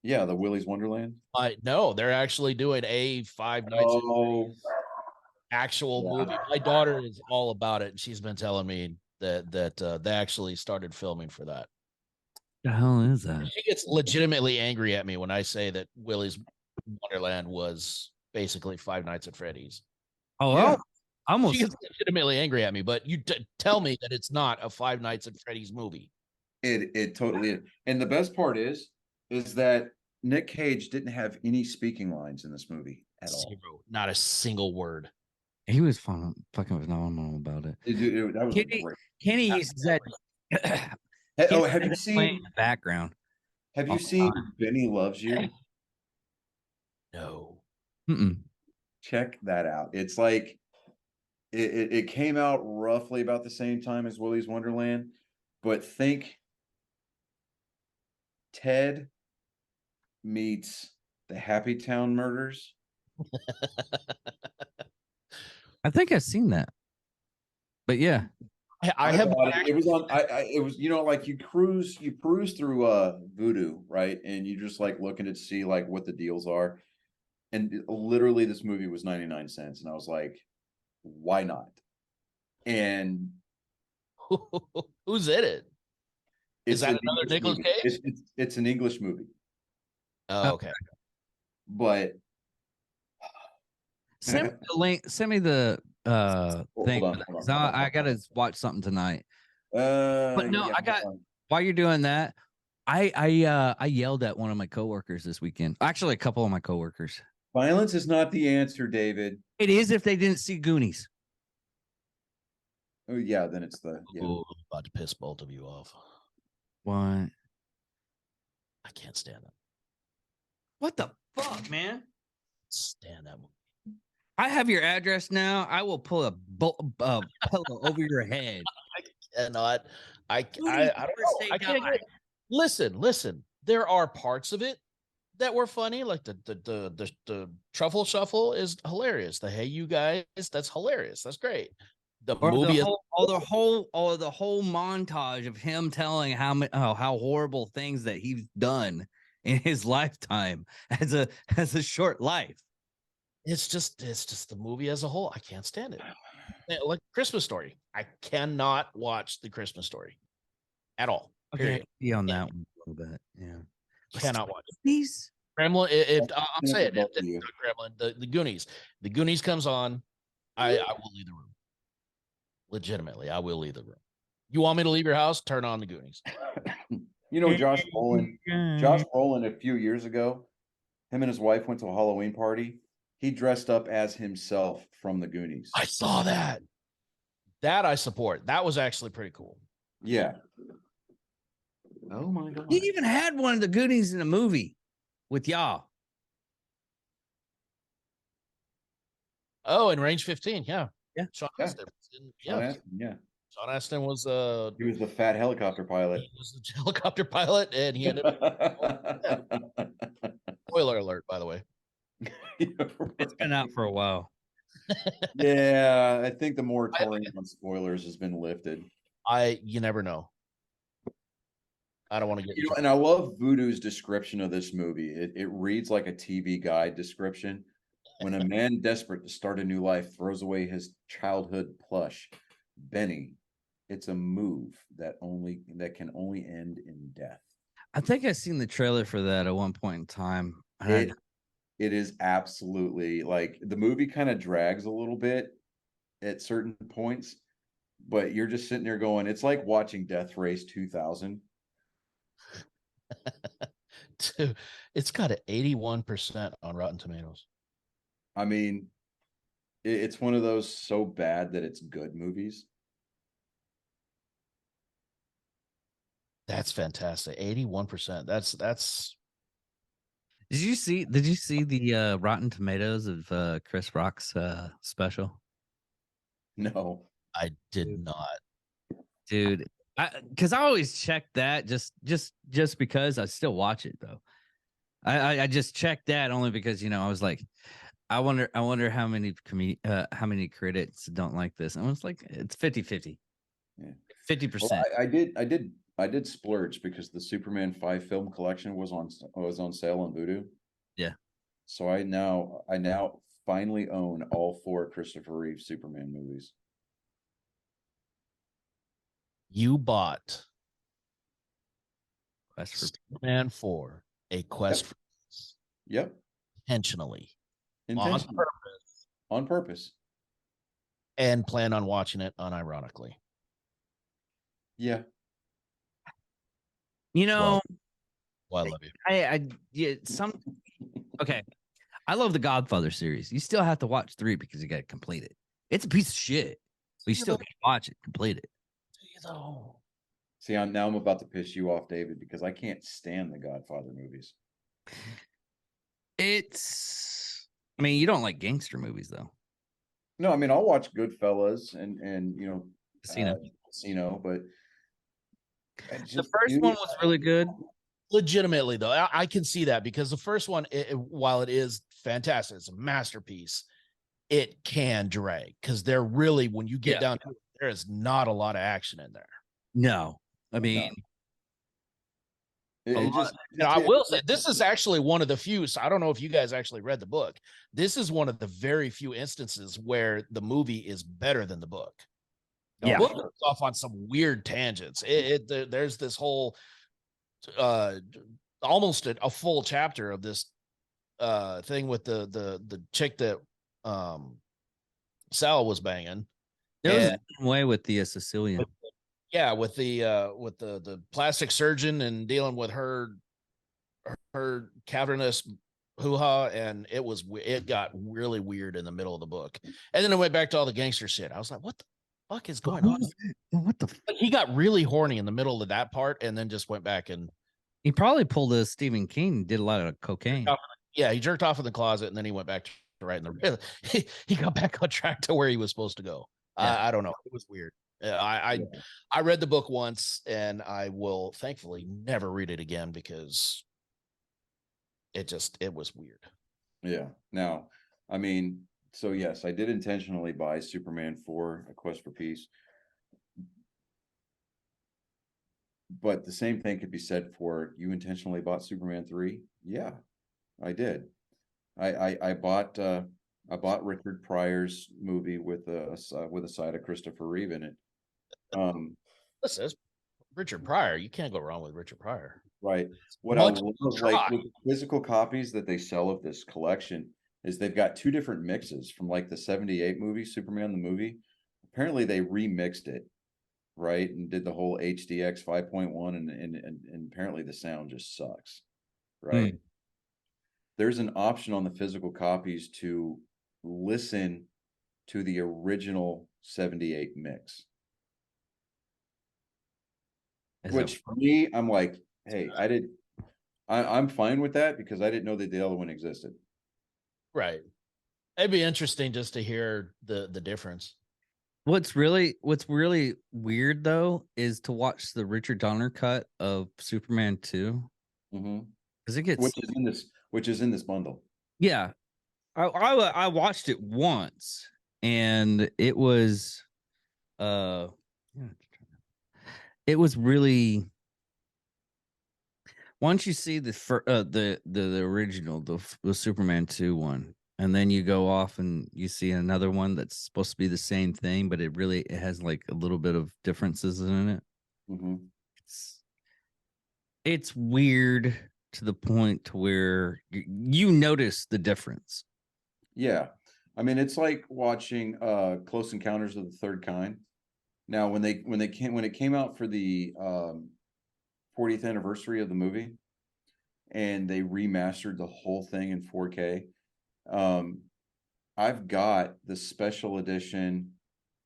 Yeah, the Willy's Wonderland. No, they're actually doing a Five Nights at Oh, Freddy's actual Yeah. movie. My daughter is all about it, and she's been telling me that they actually started filming for that. The hell is that? She gets legitimately angry at me when I say that Willy's Wonderland was basically Five Nights at Freddy's. Oh, Yeah. almost. She gets legitimately angry at me, but you tell me that it's not a Five Nights at Freddy's movie. it totally is. And the best part is that Nick Cage didn't have any speaking lines in this movie at all. Zero, not a single word. He was fucking phenomenal about it. That was Kenny- great. Kenny said, Oh, have you playing in seen? the background? Have you all seen Benny Loves You? No. Mm-mm. Check that out. It's like it came out roughly about the same time as Willy's Wonderland, but think Ted meets the Happy Town Murders. I think I've seen that. But yeah, I have. It was on. It was like you peruse through Voodoo, right? And you just like looking to see like what the deals are. And literally, this movie was 99 cents, and I was like, why not? And Who's in it? Is it's that an another English Nicolas movie. Cage? It's an English movie, Oh, okay. but send me the link. Send me the Hold thing. on, for that, hold on, 'cause hold on, I hold gotta on. watch something tonight. But no, yeah, I got. hold on. While you're doing that, I yelled at one of my coworkers this weekend. Actually, a couple of my coworkers. Violence is not the answer, David. It is if they didn't see Goonies. Oh yeah, then it's the Ooh, I'm about to piss both of you off. What? I can't stand that. What the fuck, man? Stand that movie. I have your address now. I will pull a pillow over your head. Cannot. I Who do don't you know. say I can't died? get. Listen. There are parts of it that were funny, like the truffle shuffle is hilarious. The hey you guys, that's hilarious. That's great. The Or movie is the whole montage of him telling how horrible things that he's done in his lifetime as a short life. it's just the movie as a whole. I can't stand it. Like Christmas Story. I cannot watch the Christmas Story at all. Period. Be on that one a little bit. Yeah. Cannot watch it. These Gremlin. If I'm saying it, both if of you. it's not Gremlin, the Goonies. The Goonies comes on. I will leave the room. Legitimately, I will leave the room. You want me to leave your house? Turn on the Goonies. Josh Brolin a few years ago, him and his wife went to a Halloween party. He dressed up as himself from the Goonies. I saw that. That I support. That was actually pretty cool. Yeah. Oh my god. He even had one of the Goonies in a movie with y'all. Oh, in Range 15, yeah. Yeah. Sean Yeah. Astin. Sean Astin, yeah. Sean Astin was He was the fat helicopter pilot. he was the helicopter pilot, and he ended up. Spoiler alert, by the way. It's been out for a while. Yeah, I think the moratorium on spoilers has been lifted. You never know. I don't want to get. And I love Voodoo's description of this movie. It reads like a TV guide description. When a man desperate to start a new life throws away his childhood plush, Benny, it's a move that can only end in death. I think I seen the trailer for that at one point in time. It is absolutely like the movie kind of drags a little bit at certain points, but you're just sitting there going, it's like watching Death Race 2000. It's got an 81% on Rotten Tomatoes. I mean, it's one of those so bad that it's good movies. That's fantastic. 81%. That's Did you see the Rotten Tomatoes of Chris Rock's special? No. I did not. Dude, Because I always check that just because I still watch it though. I just checked that only because I was like, I wonder how many how many critics don't like this. And I was like, it's 50-50. Yeah. 50%. Well, I did splurge because the Superman 5 film collection was on sale on Vudu. Yeah. So I now finally own all 4 Christopher Reeve Superman movies. You bought Quest for Superman 4, A Quest for Peace, Yep. intentionally Intentionally. On purpose. and plan on watching it unironically. Yeah. Well, I love you. Okay. I love the Godfather series. You still have to watch 3 because you got to complete it. It's a piece of shit, but you still got to watch it, complete it. Though. See, I'm about to piss you off, David, because I can't stand the Godfather movies. I mean, you don't like gangster movies though. No, I mean I'll watch Goodfellas and Casino, but The first one was really good. Legitimately, though, I can see that because the first one, while it is fantastic, it's a masterpiece. It can drag because they're really, when you get down to it, there is not a lot of action in there. No, I mean, I will say this is actually one of the few. So I don't know if you guys actually read the book. This is one of the very few instances where the movie is better than the book. The book goes off on some weird tangents. There's this whole almost a full chapter of this thing with the chick that Sal was banging. There was a way with the Sicilian. Yeah, with the plastic surgeon and dealing with her cavernous hoo-ha, and it got really weird in the middle of the book. And then it went back to all the gangster shit. I was like, what the fuck is going on? What the Like, he got really horny in the middle of that part and then just went back and he probably pulled a Stephen King, did a lot of cocaine. Yeah, he jerked off in the closet and then he went back to writing the he got back on track to where he was supposed to go. Yeah. I don't know. It was weird. I read the book once and I will thankfully never read it again because it was weird. Yeah. Now, I mean, so yes, I did intentionally buy Superman 4, A Quest for Peace. But the same thing could be said for you intentionally bought Superman 3. Yeah, I did. I bought Richard Pryor's movie with a side of Christopher Reeve in it. Listen, it's Richard Pryor. You can't go wrong with Richard Pryor. Right. What I love, like with the physical copies that they sell of this collection, is they've got 2 different mixes from like the 78 movie, Superman the movie. Apparently they remixed it, right, and did the whole HDX 5.1 and apparently the sound just sucks, right? There's an option on the physical copies to listen to the original 78 mix. Which for me, I'm like, hey, I'm fine with that because I didn't know that the other one existed. Right. It'd be interesting just to hear the difference. What's really weird though is to watch the Richard Donner cut of Superman 2. Because it gets which is in this bundle. Yeah. I watched it once and it was really, once you see the original, the Superman 2 one, and then you go off and you see another one that's supposed to be the same thing, but it has like a little bit of differences in it. It's weird to the point to where you notice the difference. Yeah. I mean, it's like watching Close Encounters of the Third Kind. Now, when it came out for the 40th anniversary of the movie, and they remastered the whole thing in 4K, I've got the special edition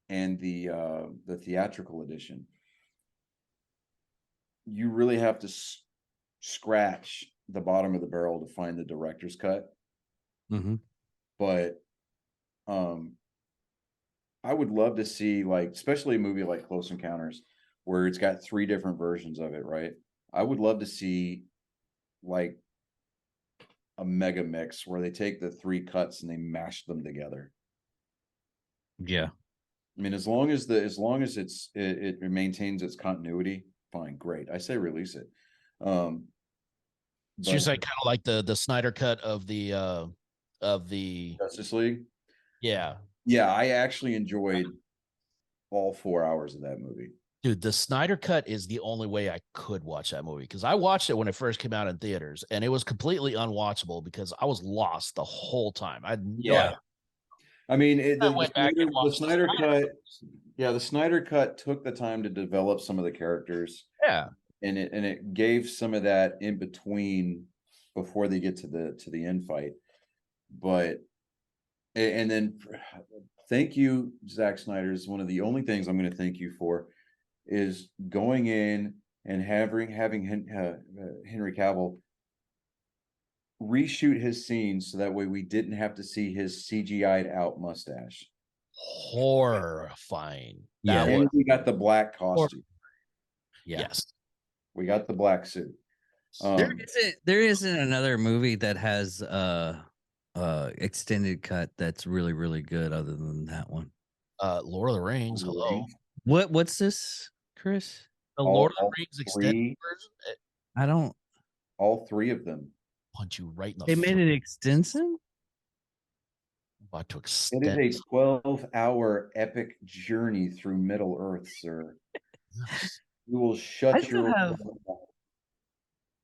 and the theatrical edition. You really have to scratch the bottom of the barrel to find the director's cut. But I would love to see, like, especially a movie like Close Encounters, where it's got 3 different versions of it, right? I would love to see like a mega mix where they take the 3 cuts and they mash them together. Yeah. I mean, as long as it maintains its continuity, fine, great. I say release it. So you're But saying kind of like the Snyder cut of the Justice League, yeah. yeah, I actually enjoyed all 4 hours of that movie. Dude, the Snyder cut is the only way I could watch that movie because I watched it when it first came out in theaters and it was completely unwatchable because I was lost the whole time. I had no idea. I mean, I went back and the watched the Snyder Snyder cut. Yeah, the Snyder cut took the time to develop some of the characters, Yeah. and it gave some of that in between before they get to the end fight. But and then thank you, Zack Snyder. Is one of the only things I'm going to thank you for is going in and having Henry Cavill reshoot his scenes so that way we didn't have to see his CGI'd out mustache. Horrifying. Yeah. That And was, we got the black costume. Yeah. yes. We got the black suit. There isn't another movie that has extended cut that's really, really good other than that one. Lord of the Rings. Hello. What's this, Chris? The All- Lord of all the Rings extended three- version. I don't all 3 of them. Punch you right in the they made it extensive? about to It extend. is a 12-hour epic journey through Middle Earth, sir. You will I shut still your have-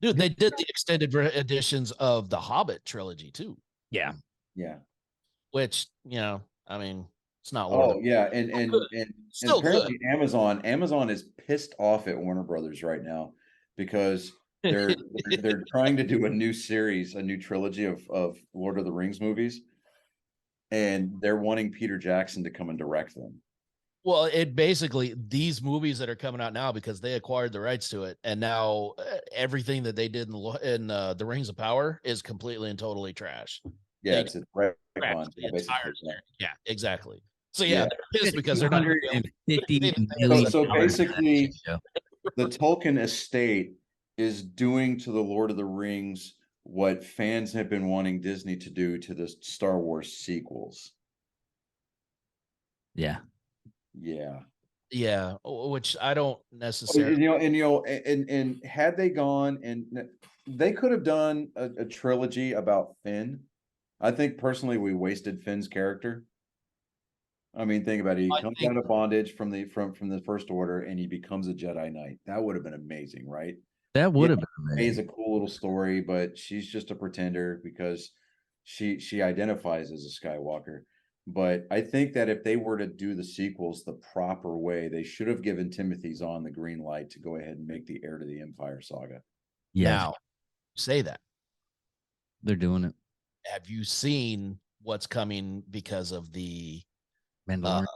Dude, they did the extended editions of the Hobbit trilogy too, Yeah. yeah. which, I mean, it's not Lord of Oh the- yeah, and Still apparently Amazon is pissed off at Warner Brothers right now because they're trying to do a new series, a new trilogy of Lord of the Rings movies, and they're wanting Peter Jackson to come and direct them. Well, it basically these movies that are coming out now because they acquired the rights to it, and now everything that they did in the Rings of Power is completely and totally trash. Yeah, They it's a retcon, Scratch the basically, entire yeah. series. Yeah, exactly. So Yeah. they're pissed because they're not. 150 So, million. so dollars for that basically, shit show. the Tolkien estate is doing to the Lord of the Rings what fans have been wanting Disney to do to the Star Wars sequels. Yeah. Yeah. Yeah, which I don't And, necessarily. and had they gone and they could have done a trilogy about Finn. I think personally we wasted Finn's character. I mean, think about it. He I comes think- out of bondage from the First Order and he becomes a Jedi Knight. That would have been amazing, right? That would have Yeah, been Rey is amazing. a cool little story, but she's just a pretender because she identifies as a Skywalker. But I think that if they were to do the sequels the proper way, they should have given Timothy Zahn the green light to go ahead and make the Heir to the Empire saga. Yeah. Now, say that. They're doing it. Have you seen what's coming because of the Mandalorian.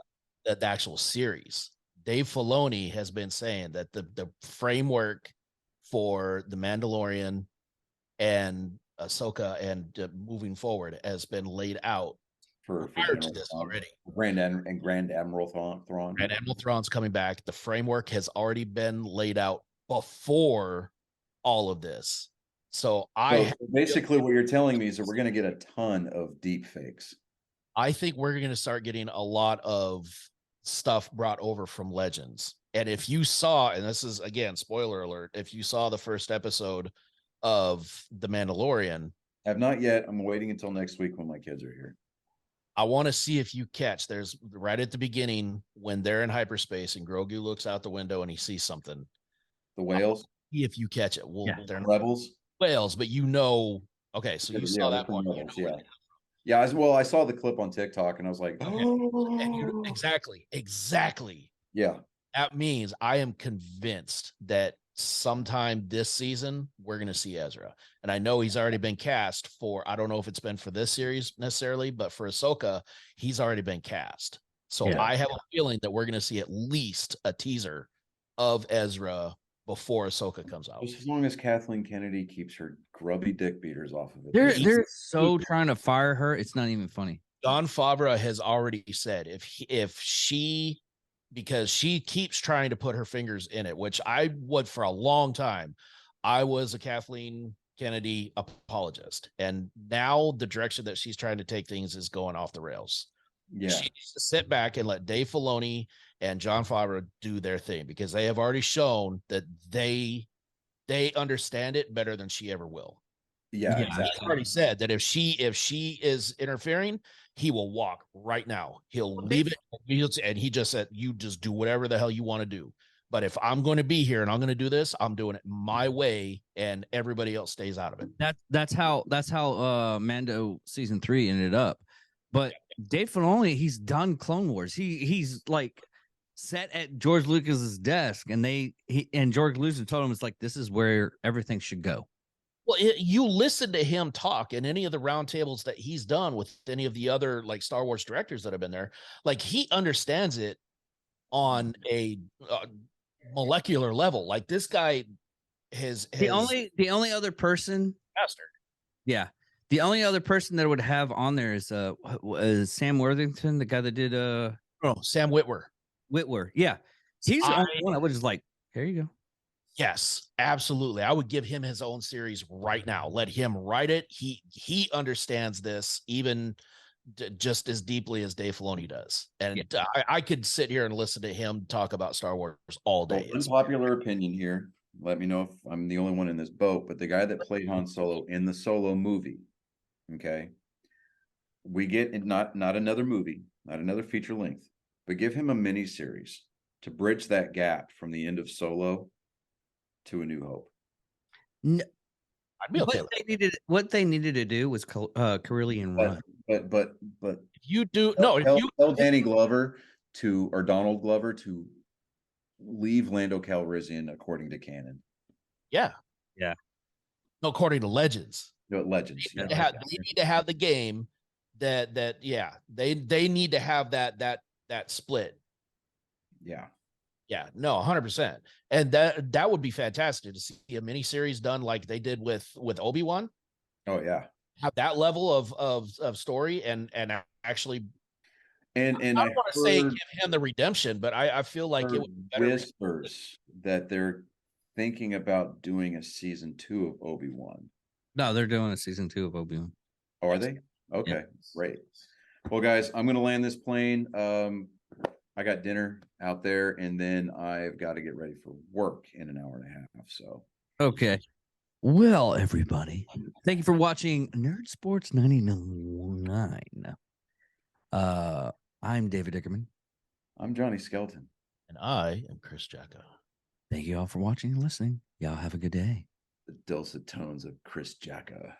the actual series? Dave Filoni has been saying that the framework for the Mandalorian and Ahsoka and moving forward has been laid out For prior to General this Thrawn. already. Grand Admiral Thrawn. And Admiral Thrawn's coming back. The framework has already been laid out before all of this. So So basically, what you're telling me is that we're going to get a ton of deep fakes. I think we're going to start getting a lot of stuff brought over from Legends. And if you saw, and this is again, spoiler alert, if you saw the first episode of The Mandalorian, Have not yet. I'm waiting until next week when my kids are here. I want to see if you catch. There's right at the beginning when they're in hyperspace and Grogu looks out the window and he sees something. The whales, See if you catch it. Well, Yeah. they're not rebels. whales, but okay, so you Yeah, saw they're that from one. Rebels, yeah. Yeah, I saw the clip on TikTok and I was like, And exactly. yeah. That means I am convinced that sometime this season we're going to see Ezra. And I know he's already been cast for, I don't know if it's been for this series necessarily, but for Ahsoka, he's already been cast. So Yeah. I have a feeling that we're going to see at least a teaser of Ezra before Ahsoka comes out. Just as long as Kathleen Kennedy keeps her grubby dick beaters off of it. They're so trying to fire her. It's not even funny. John Favreau has already said if she because she keeps trying to put her fingers in it, which I would for a long time. I was a Kathleen Kennedy apologist, and now the direction that she's trying to take things is going off the rails. Yeah. She needs to sit back and let Dave Filoni and John Favreau do their thing, because they have already shown that they understand it better than she ever will. Yeah, Yeah, He's exactly. already said that if she is interfering, he will walk right now. He'll leave it, and he just said, "You just do whatever the hell you want to do. But if I'm going to be here and I'm going to do this, I'm doing it my way, and everybody else stays out of it." That's how Mando season 3 ended up. But Dave Filoni, he's done Clone Wars. He's like sat at George Lucas's desk, and George Lucas told him, it's like, this is where everything should go. Well, you listen to him talk in any of the roundtables that he's done with any of the other like Star Wars directors that have been there. Like, he understands it on a molecular level. Like, this guy has The only other person, mastered. yeah, the only other person that would have on there is Sam Worthington, the guy that did Sam Witwer. Whitwer. Yeah, he's the only one that was just like, here you go. Yes, absolutely. I would give him his own series right now. Let him write it. He understands this even just as deeply as Dave Filoni does. And I could sit here and listen to him talk about Star Wars all day. Well, unpopular opinion here. Let me know if I'm the only one in this boat, but the guy that played Han Solo in the Solo movie, okay, we get not another movie, not another feature length, but give him a mini series to bridge that gap from the end of Solo to A New Hope. No, I'd be okay. What they needed to do was Carillion Run. But If you do no, if you tell Danny Glover or Donald Glover to leave Lando Calrissian according to canon. Yeah. Yeah. No, according to Legends. No, Legends. They need to have the game that they need to have that split. Yeah. Yeah, no, 100%. And that would be fantastic to see a mini series done like they did with Obi-Wan. Oh yeah. Have that level of story and actually, and I don't want to say give him the redemption, but I feel like it would be better. Whispers that they're thinking about doing a season 2 of Obi-Wan. No, they're doing a season 2 of Obi-Wan. Oh, are they? Okay, great. Well, guys, I'm gonna land this plane. I got dinner out there, and then I've got to get ready for work in an hour and a half. So okay. Well, everybody, thank you for watching Nerd Sports 99. I'm David Dickerman. I'm Johnny Skelton. And I am Chris Jacko. Thank you all for watching and listening. Y'all have a good day. The dulcet tones of Chris Jacko.